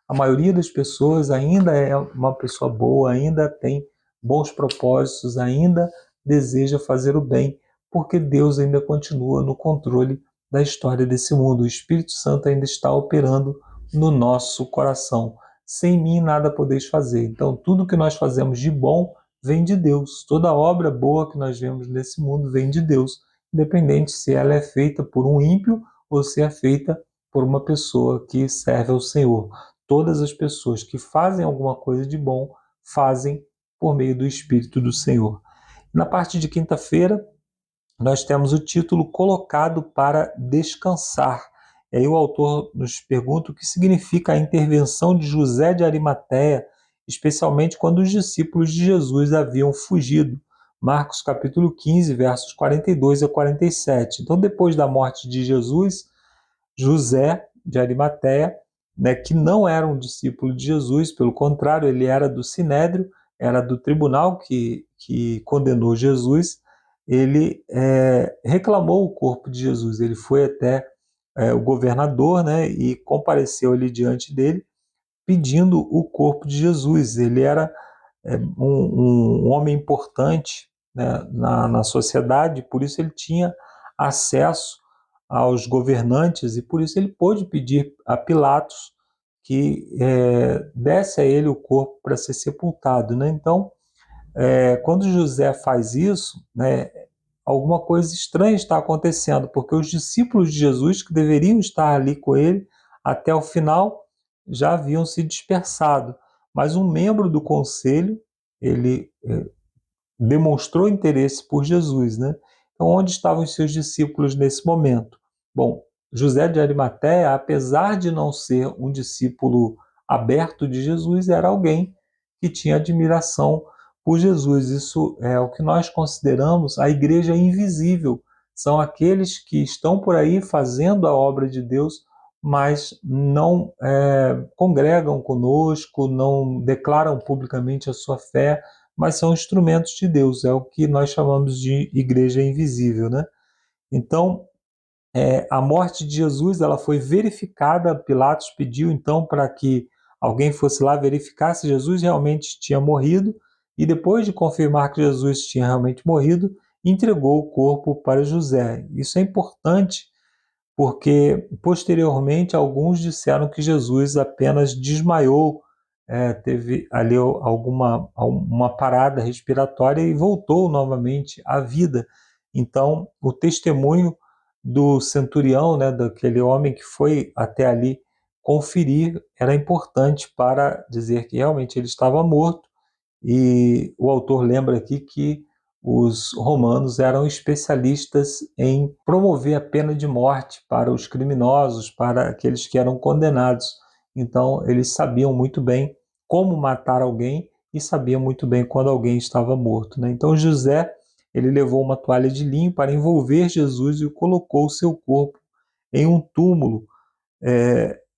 S3: A maioria das pessoas ainda é uma pessoa boa, ainda tem bons propósitos, ainda deseja fazer o bem, porque Deus ainda continua no controle da história desse mundo. O Espírito Santo ainda está operando no nosso coração. Sem mim nada podeis fazer. Então, tudo que nós fazemos de bom vem de Deus. Toda obra boa que nós vemos nesse mundo vem de Deus, independente se ela é feita por um ímpio ou se é feita por uma pessoa que serve ao Senhor. Todas as pessoas que fazem alguma coisa de bom fazem por meio do Espírito do Senhor. Na parte de quinta-feira, nós temos o título Colocado para Descansar. E aí o autor nos pergunta o que significa a intervenção de José de Arimateia, especialmente quando os discípulos de Jesus haviam fugido. Marcos capítulo 15, versos 42 a 47. Então, depois da morte de Jesus, José de Arimateia, que não era um discípulo de Jesus, pelo contrário, ele era do Sinédrio, era do tribunal que condenou Jesus, ele reclamou o corpo de Jesus. Ele foi até o governador, e compareceu ali diante dele, pedindo o corpo de Jesus. Ele era um homem importante, né, na sociedade, por isso ele tinha acesso aos governantes e por isso ele pôde pedir a Pilatos que desse a ele o corpo para ser sepultado, né? Então, quando José faz isso, né, alguma coisa estranha está acontecendo, porque os discípulos de Jesus, que deveriam estar ali com ele até o final, já haviam se dispersado. Mas um membro do conselho, ele demonstrou interesse por Jesus, né? Então, onde estavam os seus discípulos nesse momento? Bom, José de Arimateia, apesar de não ser um discípulo aberto de Jesus, era alguém que tinha admiração por Jesus. Isso é o que nós consideramos a igreja invisível. São aqueles que estão por aí fazendo a obra de Deus, mas não congregam conosco, não declaram publicamente a sua fé, mas são instrumentos de Deus. É o que nós chamamos de igreja invisível, né? Então, a morte de Jesus ela foi verificada. Pilatos pediu então para que alguém fosse lá verificar se Jesus realmente tinha morrido, e depois de confirmar que Jesus tinha realmente morrido, entregou o corpo para José. Isso é importante porque posteriormente alguns disseram que Jesus apenas desmaiou, teve ali uma parada respiratória e voltou novamente à vida. Então, o testemunho do centurião, daquele homem que foi até ali conferir, era importante para dizer que realmente ele estava morto. E o autor lembra aqui que os romanos eram especialistas em promover a pena de morte para os criminosos, para aqueles que eram condenados. Então, eles sabiam muito bem como matar alguém e sabiam muito bem quando alguém estava morto, né? Então, José, ele levou uma toalha de linho para envolver Jesus e colocou o seu corpo em um túmulo.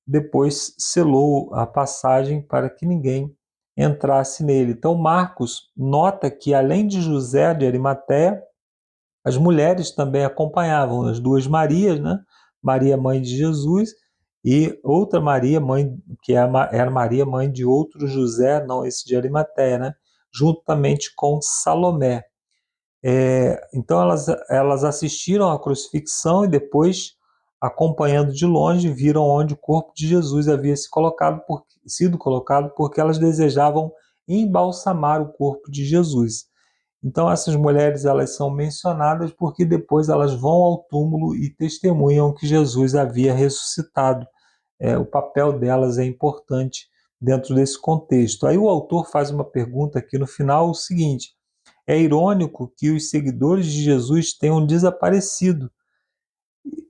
S3: Depois selou a passagem para que ninguém entrasse nele. Então, Marcos nota que, além de José de Arimateia, as mulheres também acompanhavam, as duas Marias, né? Maria, mãe de Jesus, e outra Maria, mãe, que era Maria, mãe de outro José, não esse de Arimateia, né? Juntamente com Salomé. Então, elas assistiram à crucifixão e depois acompanhando de longe, viram onde o corpo de Jesus havia sido colocado, porque elas desejavam embalsamar o corpo de Jesus. Então essas mulheres, elas são mencionadas porque depois elas vão ao túmulo e testemunham que Jesus havia ressuscitado. O papel delas é importante dentro desse contexto. Aí o autor faz uma pergunta aqui no final, o seguinte: é irônico que os seguidores de Jesus tenham desaparecido,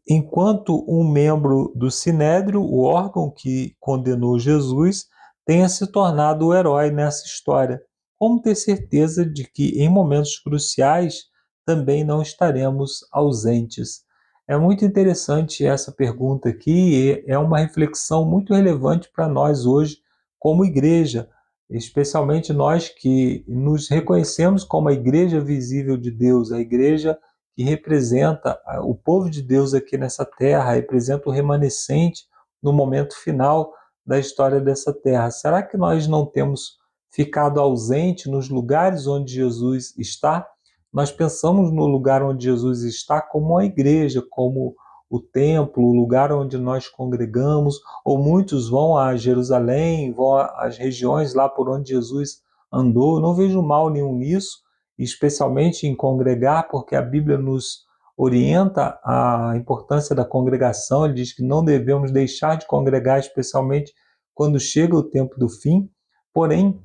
S3: enquanto um membro do Sinédrio, o órgão que condenou Jesus, tenha se tornado o herói nessa história. Como ter certeza de que em momentos cruciais também não estaremos ausentes? É muito interessante essa pergunta aqui, e é uma reflexão muito relevante para nós hoje como igreja, especialmente nós que nos reconhecemos como a igreja visível de Deus, a igreja que representa o povo de Deus aqui nessa terra, representa o remanescente no momento final da história dessa terra. Será que nós não temos ficado ausente nos lugares onde Jesus está? Nós pensamos no lugar onde Jesus está como a igreja, como o templo, o lugar onde nós congregamos, ou muitos vão a Jerusalém, vão às regiões lá por onde Jesus andou. Eu não vejo mal nenhum nisso, especialmente em congregar, porque a Bíblia nos orienta a importância da congregação. Ele diz que não devemos deixar de congregar, especialmente quando chega o tempo do fim. Porém,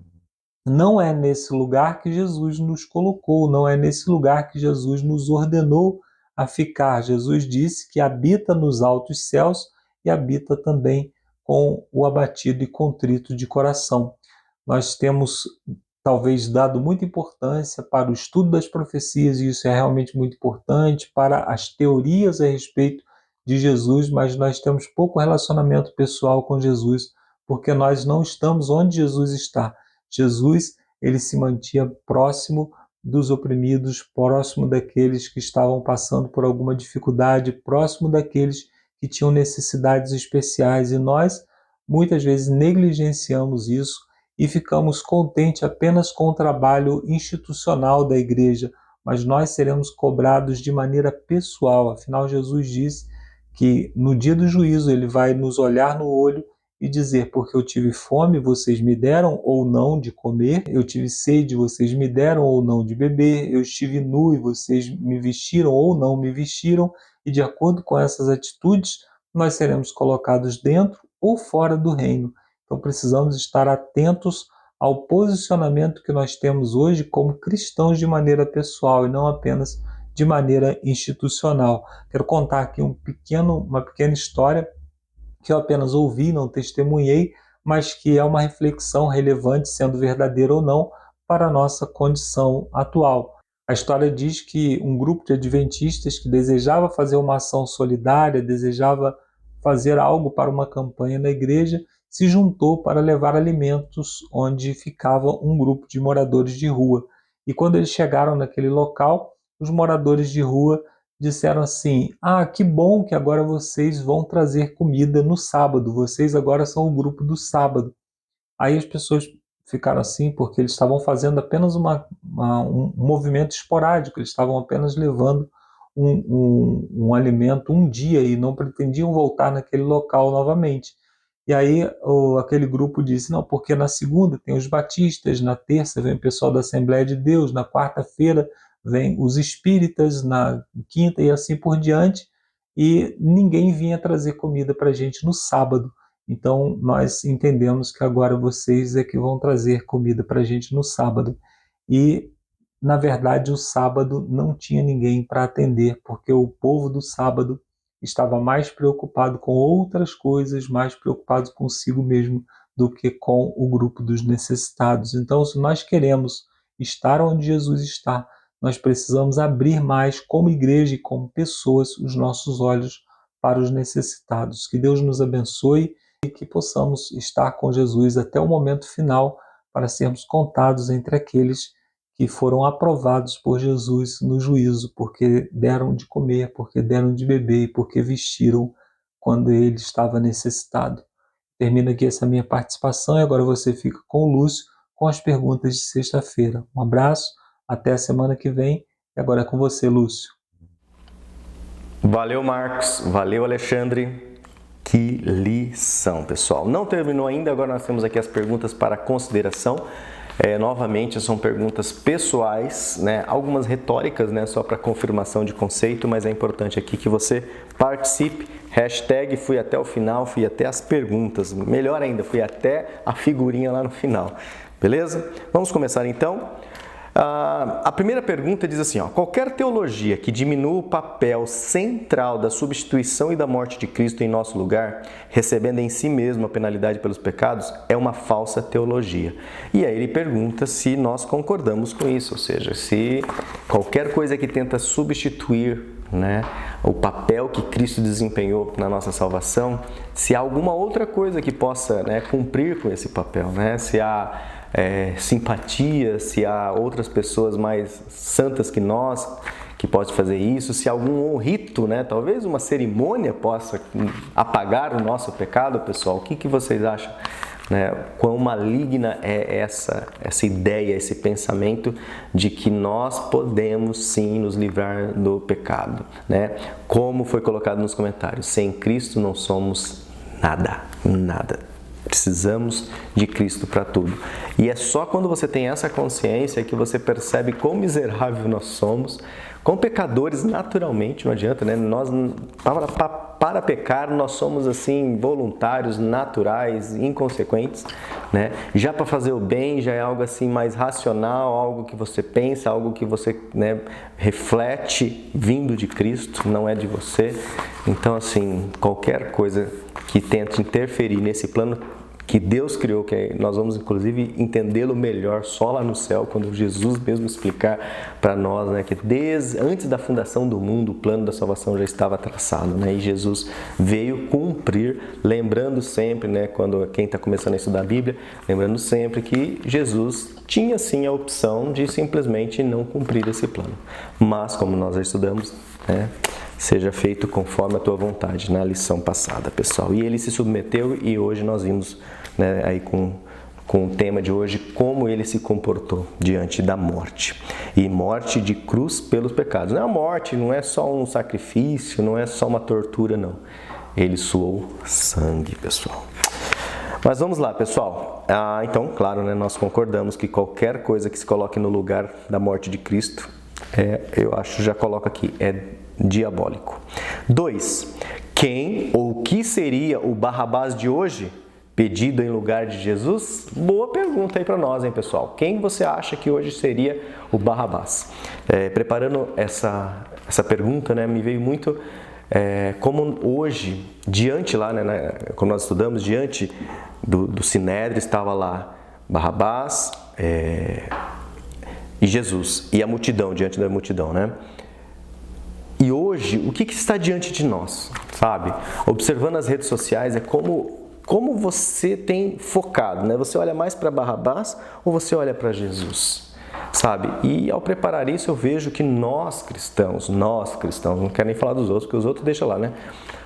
S3: não é nesse lugar que Jesus nos colocou, não é nesse lugar que Jesus nos ordenou a ficar. Jesus disse que habita nos altos céus e habita também com o abatido e contrito de coração. Nós temos talvez dado muita importância para o estudo das profecias, e isso é realmente muito importante, para as teorias a respeito de Jesus, mas nós temos pouco relacionamento pessoal com Jesus, porque nós não estamos onde Jesus está. Jesus, ele se mantinha próximo dos oprimidos, próximo daqueles que estavam passando por alguma dificuldade, próximo daqueles que tinham necessidades especiais, e nós muitas vezes negligenciamos isso e ficamos contentes apenas com o trabalho institucional da igreja, mas nós seremos cobrados de maneira pessoal. Afinal, Jesus disse que no dia do juízo ele vai nos olhar no olho e dizer: porque eu tive fome, vocês me deram ou não de comer, eu tive sede, vocês me deram ou não de beber, eu estive nu e vocês me vestiram ou não me vestiram, e de acordo com essas atitudes, nós seremos colocados dentro ou fora do reino. Então precisamos estar atentos ao posicionamento que nós temos hoje como cristãos de maneira pessoal e não apenas de maneira institucional. Quero contar aqui uma pequena história que eu apenas ouvi, não testemunhei, mas que é uma reflexão relevante, sendo verdadeira ou não, para a nossa condição atual. A história diz que um grupo de adventistas que desejava fazer uma ação solidária, desejava fazer algo para uma campanha na igreja, se juntou para levar alimentos onde ficava um grupo de moradores de rua. E quando eles chegaram naquele local, os moradores de rua disseram assim: que bom que agora vocês vão trazer comida no sábado, vocês agora são o grupo do sábado. Aí as pessoas ficaram assim porque eles estavam fazendo apenas um movimento esporádico, eles estavam apenas levando um alimento um dia e não pretendiam voltar naquele local novamente. E aí aquele grupo disse: não, porque na segunda tem os batistas, na terça vem o pessoal da Assembleia de Deus, na quarta-feira vem os espíritas, na quinta e assim por diante, e ninguém vinha trazer comida para a gente no sábado. Então nós entendemos que agora vocês é que vão trazer comida para a gente no sábado. E na verdade o sábado não tinha ninguém para atender, porque o povo do sábado estava mais preocupado com outras coisas, mais preocupado consigo mesmo do que com o grupo dos necessitados. Então, se nós queremos estar onde Jesus está, nós precisamos abrir mais como igreja e como pessoas os nossos olhos para os necessitados. Que Deus nos abençoe e que possamos estar com Jesus até o momento final para sermos contados entre aqueles que foram aprovados por Jesus no juízo, porque deram de comer, porque deram de beber e porque vestiram quando ele estava necessitado. Termino aqui essa minha participação e agora você fica com o Lúcio com as perguntas de sexta-feira. Um abraço, até a semana que vem e agora é com você, Lúcio.
S1: Valeu, Marcos. Valeu, Alexandre. Que lição, pessoal. Não terminou ainda, agora nós temos aqui as perguntas para consideração. Novamente, são perguntas pessoais, né? Algumas retóricas, né? Só para confirmação de conceito, mas é importante aqui que você participe. Hashtag fui até o final, fui até as perguntas. Melhor ainda, fui até a figurinha lá no final. Beleza? Vamos começar então. A primeira pergunta diz assim, qualquer teologia que diminua o papel central da substituição e da morte de Cristo em nosso lugar, recebendo em si mesmo a penalidade pelos pecados, é uma falsa teologia. E aí ele pergunta se nós concordamos com isso, ou seja, se qualquer coisa que tenta substituir, né, o papel que Cristo desempenhou na nossa salvação, se há alguma outra coisa que possa, né, cumprir com esse papel, né, se há simpatia, se há outras pessoas mais santas que nós que podem fazer isso, se algum rito, né, talvez uma cerimônia possa apagar o nosso pecado, pessoal. O que vocês acham? Né? Quão maligna é essa ideia, esse pensamento de que nós podemos sim nos livrar do pecado, né? Como foi colocado nos comentários, sem Cristo não somos nada. Precisamos de Cristo para tudo. E é só quando você tem essa consciência que você percebe quão miserável nós somos, quão pecadores naturalmente, não adianta, né? Nós, para pecar, nós somos assim, voluntários, naturais, inconsequentes, né? Já para fazer o bem, já é algo assim mais racional, algo que você pensa, algo que você, né, reflete vindo de Cristo, não é de você. Então, assim, qualquer coisa que tente interferir nesse plano que Deus criou, que nós vamos inclusive entendê-lo melhor só lá no céu, quando Jesus mesmo explicar para nós, né, que antes da fundação do mundo o plano da salvação já estava traçado, né, e Jesus veio cumprir, lembrando sempre, né, quando quem está começando a estudar a Bíblia, lembrando sempre que Jesus tinha sim a opção de simplesmente não cumprir esse plano, mas como nós já estudamos, né, seja feito conforme a tua vontade, na lição passada, pessoal. E ele se submeteu e hoje nós vimos, né, aí com o tema de hoje, como ele se comportou diante da morte. E morte de cruz pelos pecados. Não é a morte, não é só um sacrifício, não é só uma tortura, não. Ele suou sangue, pessoal. Mas vamos lá, pessoal. Então, claro, né, nós concordamos que qualquer coisa que se coloque no lugar da morte de Cristo, eu acho, já coloco aqui, é diabólico. 2. Quem ou que seria o Barrabás de hoje, pedido em lugar de Jesus? Boa pergunta aí para nós, hein, pessoal? Quem você acha que hoje seria o Barrabás? Preparando essa pergunta, né, me veio muito como hoje, diante lá, né, quando nós estudamos, diante do Sinédrio, estava lá Barrabás e Jesus, e a multidão, diante da multidão, né? E hoje, o que está diante de nós, sabe? Observando as redes sociais, é como você tem focado, né? Você olha mais para Barrabás ou você olha para Jesus, sabe? E ao preparar isso, eu vejo que nós cristãos, não quero nem falar dos outros, porque os outros deixam lá, né?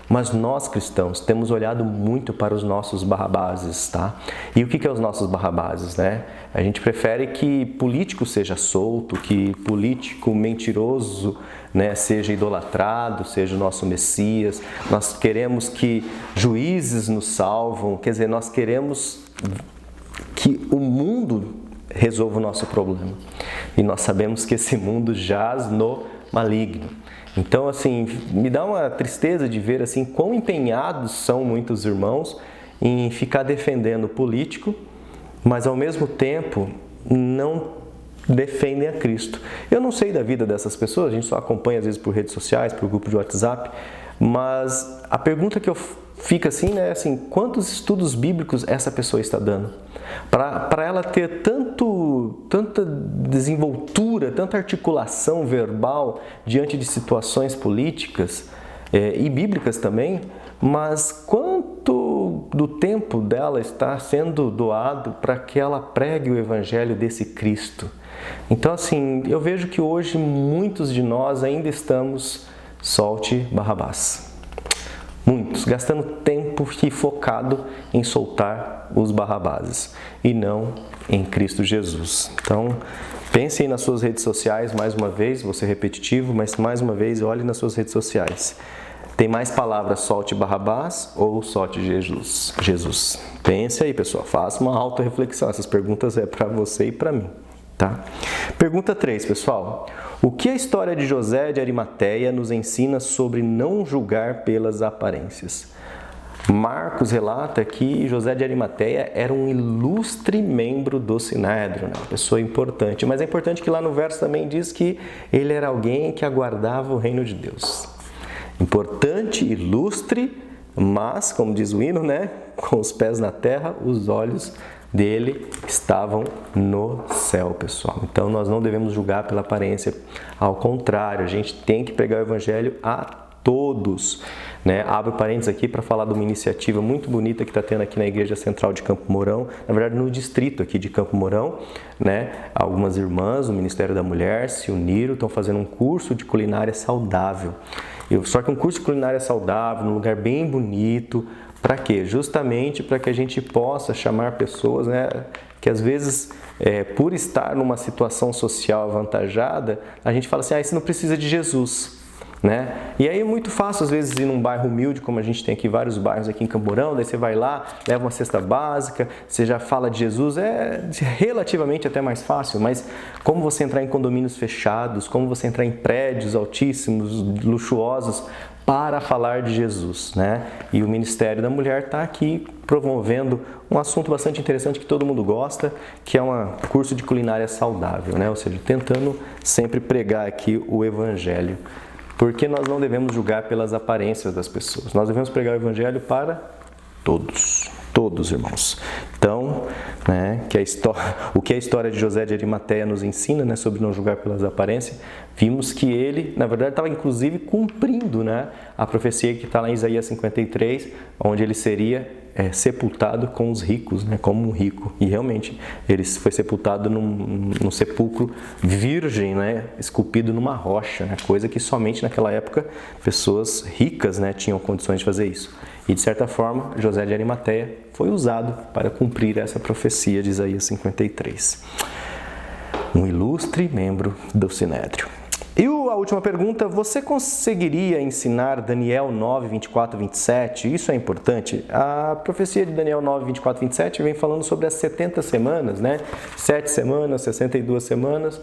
S1: Mas nós cristãos temos olhado muito para os nossos Barrabáses, tá? E o que é os nossos Barrabáses, né? A gente prefere que político seja solto, que político mentiroso, né, seja idolatrado, seja o nosso Messias. Nós queremos que juízes nos salvam, quer dizer, nós queremos que o mundo resolva o nosso problema. E nós sabemos que esse mundo jaz no maligno. Então, assim, me dá uma tristeza de ver assim quão empenhados são muitos irmãos em ficar defendendo o político, mas ao mesmo tempo não defendem a Cristo. Eu não sei da vida dessas pessoas, a gente só acompanha às vezes por redes sociais, por grupo de WhatsApp, mas a pergunta que eu fico assim, né, assim, quantos estudos bíblicos essa pessoa está dando? Para ela ter tanta desenvoltura, tanta articulação verbal diante de situações políticas e bíblicas também, mas quanto do tempo dela está sendo doado para que ela pregue o evangelho desse Cristo? Então, assim, eu vejo que hoje muitos de nós ainda estamos solte Barrabás. Muitos, gastando tempo e focado em soltar os Barrabáses e não em Cristo Jesus. Então, Pense aí nas suas redes sociais, mais uma vez, vou ser repetitivo, mas mais uma vez, olhe nas suas redes sociais. Tem mais palavras solte Barrabás ou solte Jesus? Pense aí, pessoal, faça uma autorreflexão. Essas perguntas é para você e para mim, tá? Pergunta 3, pessoal. O que a história de José de Arimateia nos ensina sobre não julgar pelas aparências? Marcos relata que José de Arimateia era um ilustre membro do Sinédrio, né? Uma pessoa importante. Mas é importante que lá no verso também diz que ele era alguém que aguardava o reino de Deus. Importante, ilustre, mas, como diz o hino, né? Com os pés na terra, os olhos dele estavam no céu, pessoal. Então, nós não devemos julgar pela aparência. Ao contrário, a gente tem que pregar o evangelho a todos, né? Abro parênteses aqui para falar de uma iniciativa muito bonita que está tendo aqui na Igreja Central de Campo Mourão, na verdade no distrito aqui de Campo Mourão, né? Algumas irmãs do Ministério da Mulher se uniram, estão fazendo um curso de culinária saudável. Só que um curso de culinária saudável, num lugar bem bonito, para quê? Justamente para que a gente possa chamar pessoas, né, que às vezes, por estar numa situação social avantajada, a gente fala assim, isso não precisa de Jesus, né? E aí é muito fácil às vezes ir num bairro humilde, como a gente tem aqui vários bairros aqui em Campo Mourão, daí você vai lá, leva uma cesta básica, você já fala de Jesus, é relativamente até mais fácil, mas como você entrar em condomínios fechados, como você entrar em prédios altíssimos, luxuosos, para falar de Jesus, né? E o Ministério da Mulher está aqui promovendo um assunto bastante interessante que todo mundo gosta, que é um curso de culinária saudável, né? Ou seja, tentando sempre pregar aqui o Evangelho. Porque nós não devemos julgar pelas aparências das pessoas. Nós devemos pregar o Evangelho para todos, irmãos. Então, né, o que a história de José de Arimateia nos ensina, né, sobre não julgar pelas aparências, vimos que ele, na verdade, estava inclusive cumprindo, né, a profecia que está lá em Isaías 53, onde ele seria sepultado com os ricos, né, como um rico. E realmente ele foi sepultado num sepulcro virgem, né, esculpido numa rocha, né, coisa que somente naquela época pessoas ricas, né, tinham condições de fazer isso. E de certa forma, José de Arimateia foi usado para cumprir essa profecia de Isaías 53. Um ilustre membro do Sinédrio. E a última pergunta, você conseguiria ensinar Daniel 9, 24, 27? Isso é importante. A profecia de Daniel 9, 24, 27 vem falando sobre as 70 semanas, né? 7 semanas, 62 semanas,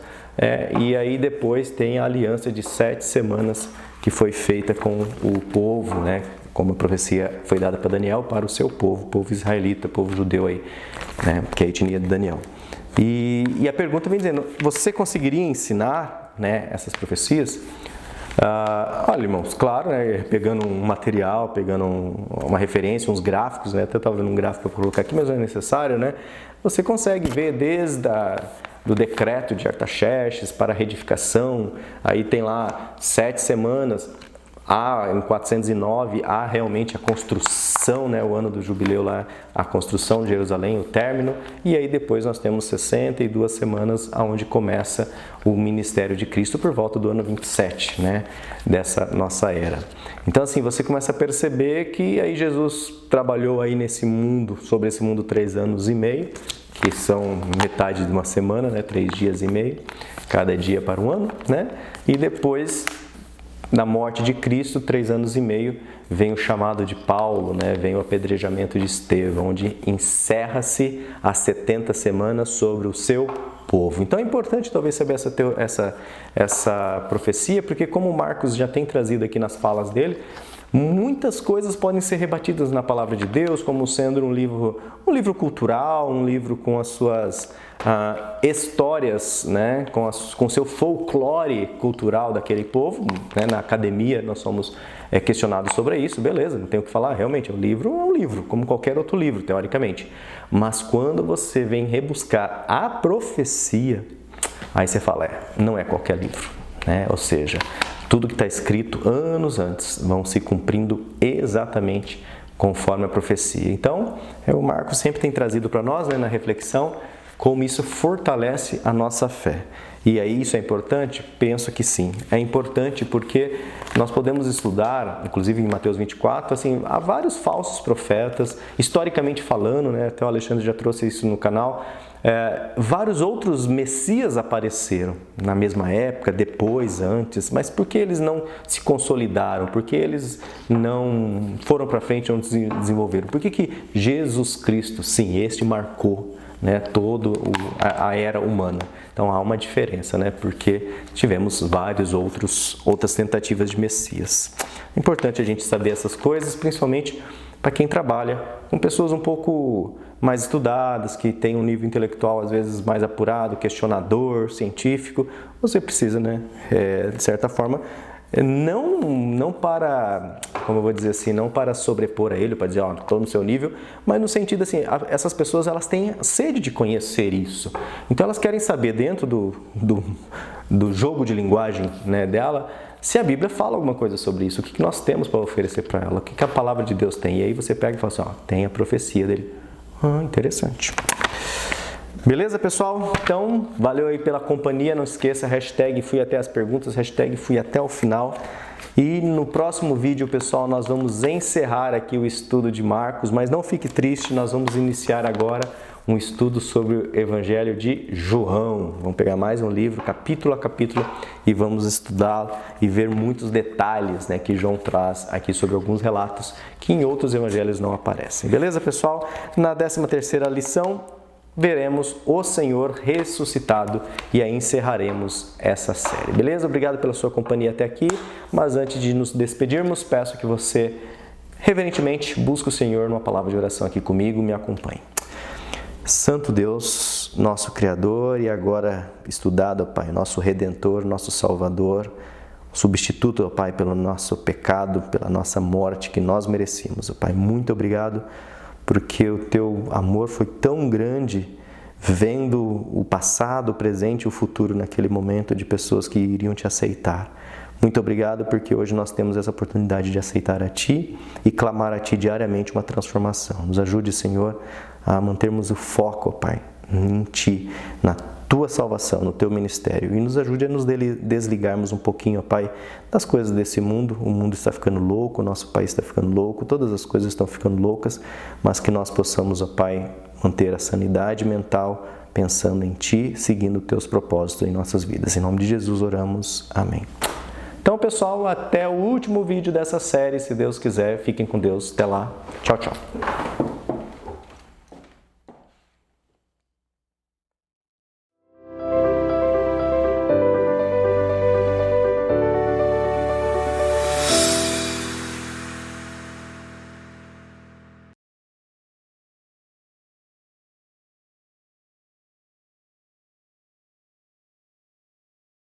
S1: e aí depois tem a aliança de 7 semanas que foi feita com o povo, né? Como a profecia foi dada para Daniel, para o seu povo, povo israelita, povo judeu aí, né? Que é a etnia de Daniel. E a pergunta vem dizendo, você conseguiria ensinar, né, essas profecias? Olha, irmãos, claro, né, pegando um material, pegando uma referência, uns gráficos, né, até estava vendo um gráfico para colocar aqui, mas não é necessário, né? Você consegue ver desde do decreto de Artaxerxes para a reedificação, aí tem lá 7 semanas, em 409 há realmente a construção, né, o ano do jubileu lá, a construção de Jerusalém, o término, e aí depois nós temos 62 semanas onde começa o ministério de Cristo por volta do ano 27, né, dessa nossa era. Então assim, você começa a perceber que aí Jesus trabalhou aí nesse mundo, sobre esse mundo 3 anos e meio, que são metade de uma semana, né, 3 dias e meio, cada dia para um ano, né, e depois da morte de Cristo, 3 anos e meio, vem o chamado de Paulo, né? Vem o apedrejamento de Estevão, onde encerra-se as 70 semanas sobre o seu povo. Então é importante talvez saber essa profecia, porque como Marcos já tem trazido aqui nas falas dele, muitas coisas podem ser rebatidas na palavra de Deus, como sendo um livro cultural, um livro com as suas histórias, né, com o seu folclore cultural daquele povo, né, na academia nós somos questionados sobre isso, beleza, não tem o que falar, realmente, o livro é um livro, como qualquer outro livro, teoricamente. Mas quando você vem rebuscar a profecia, aí você fala, não é qualquer livro, né, ou seja, tudo que está escrito anos antes vão se cumprindo exatamente conforme a profecia. Então, o Marcos sempre tem trazido para nós, né, na reflexão, como isso fortalece a nossa fé. E aí isso é importante? Penso que sim. É importante porque nós podemos estudar, inclusive em Mateus 24, assim, há vários falsos profetas, historicamente falando, né? Até o Alexandre já trouxe isso no canal. Vários outros messias apareceram na mesma época, depois, antes, mas por que eles não se consolidaram? Por que eles não foram para frente, não desenvolveram? Por que Jesus Cristo, sim, este marcou, né, toda a era humana? Então há uma diferença, né, porque tivemos outras tentativas de messias. É importante a gente saber essas coisas, principalmente para quem trabalha com pessoas um pouco mais estudadas, que têm um nível intelectual às vezes mais apurado, questionador, científico. Você precisa, né, de certa forma, não para, como eu vou dizer assim, não para sobrepor a ele, para dizer, ó, estou no seu nível, mas no sentido assim, essas pessoas elas têm sede de conhecer isso. Então elas querem saber dentro do jogo de linguagem, né, dela, se a Bíblia fala alguma coisa sobre isso, o que nós temos para oferecer para ela, o que a palavra de Deus tem. E aí você pega e fala assim, ó, tem a profecia dele. Interessante. Beleza, pessoal? Então, valeu aí pela companhia. Não esqueça, hashtag fui até as perguntas, hashtag fui até o final. E no próximo vídeo, pessoal, nós vamos encerrar aqui o estudo de Marcos, mas não fique triste, nós vamos iniciar agora um estudo sobre o Evangelho de João. Vamos pegar mais um livro, capítulo a capítulo, e vamos estudá-lo e ver muitos detalhes, né, que João traz aqui sobre alguns relatos que em outros evangelhos não aparecem. Beleza, pessoal? Na 13ª lição, veremos o Senhor ressuscitado e aí encerraremos essa série. Beleza? Obrigado pela sua companhia até aqui, mas antes de nos despedirmos, peço que você reverentemente busque o Senhor numa palavra de oração aqui comigo, me acompanhe. Santo Deus, nosso Criador e agora estudado, Pai, nosso Redentor, nosso Salvador, substituto, Pai, pelo nosso pecado, pela nossa morte que nós merecíamos, Pai. Muito obrigado porque o Teu amor foi tão grande, vendo o passado, o presente e o futuro naquele momento de pessoas que iriam Te aceitar. Muito obrigado porque hoje nós temos essa oportunidade de aceitar a Ti e clamar a Ti diariamente uma transformação. Nos ajude, Senhor, a mantermos o foco, Pai, em Ti, na Tua salvação, no Teu ministério. E nos ajude a nos desligarmos um pouquinho, Pai, das coisas desse mundo. O mundo está ficando louco, o nosso país está ficando louco, todas as coisas estão ficando loucas, mas que nós possamos, ó Pai, manter a sanidade mental, pensando em Ti, seguindo os Teus propósitos em nossas vidas. Em nome de Jesus oramos. Amém. Então, pessoal, até o último vídeo dessa série, se Deus quiser. Fiquem com Deus. Até lá. Tchau, tchau.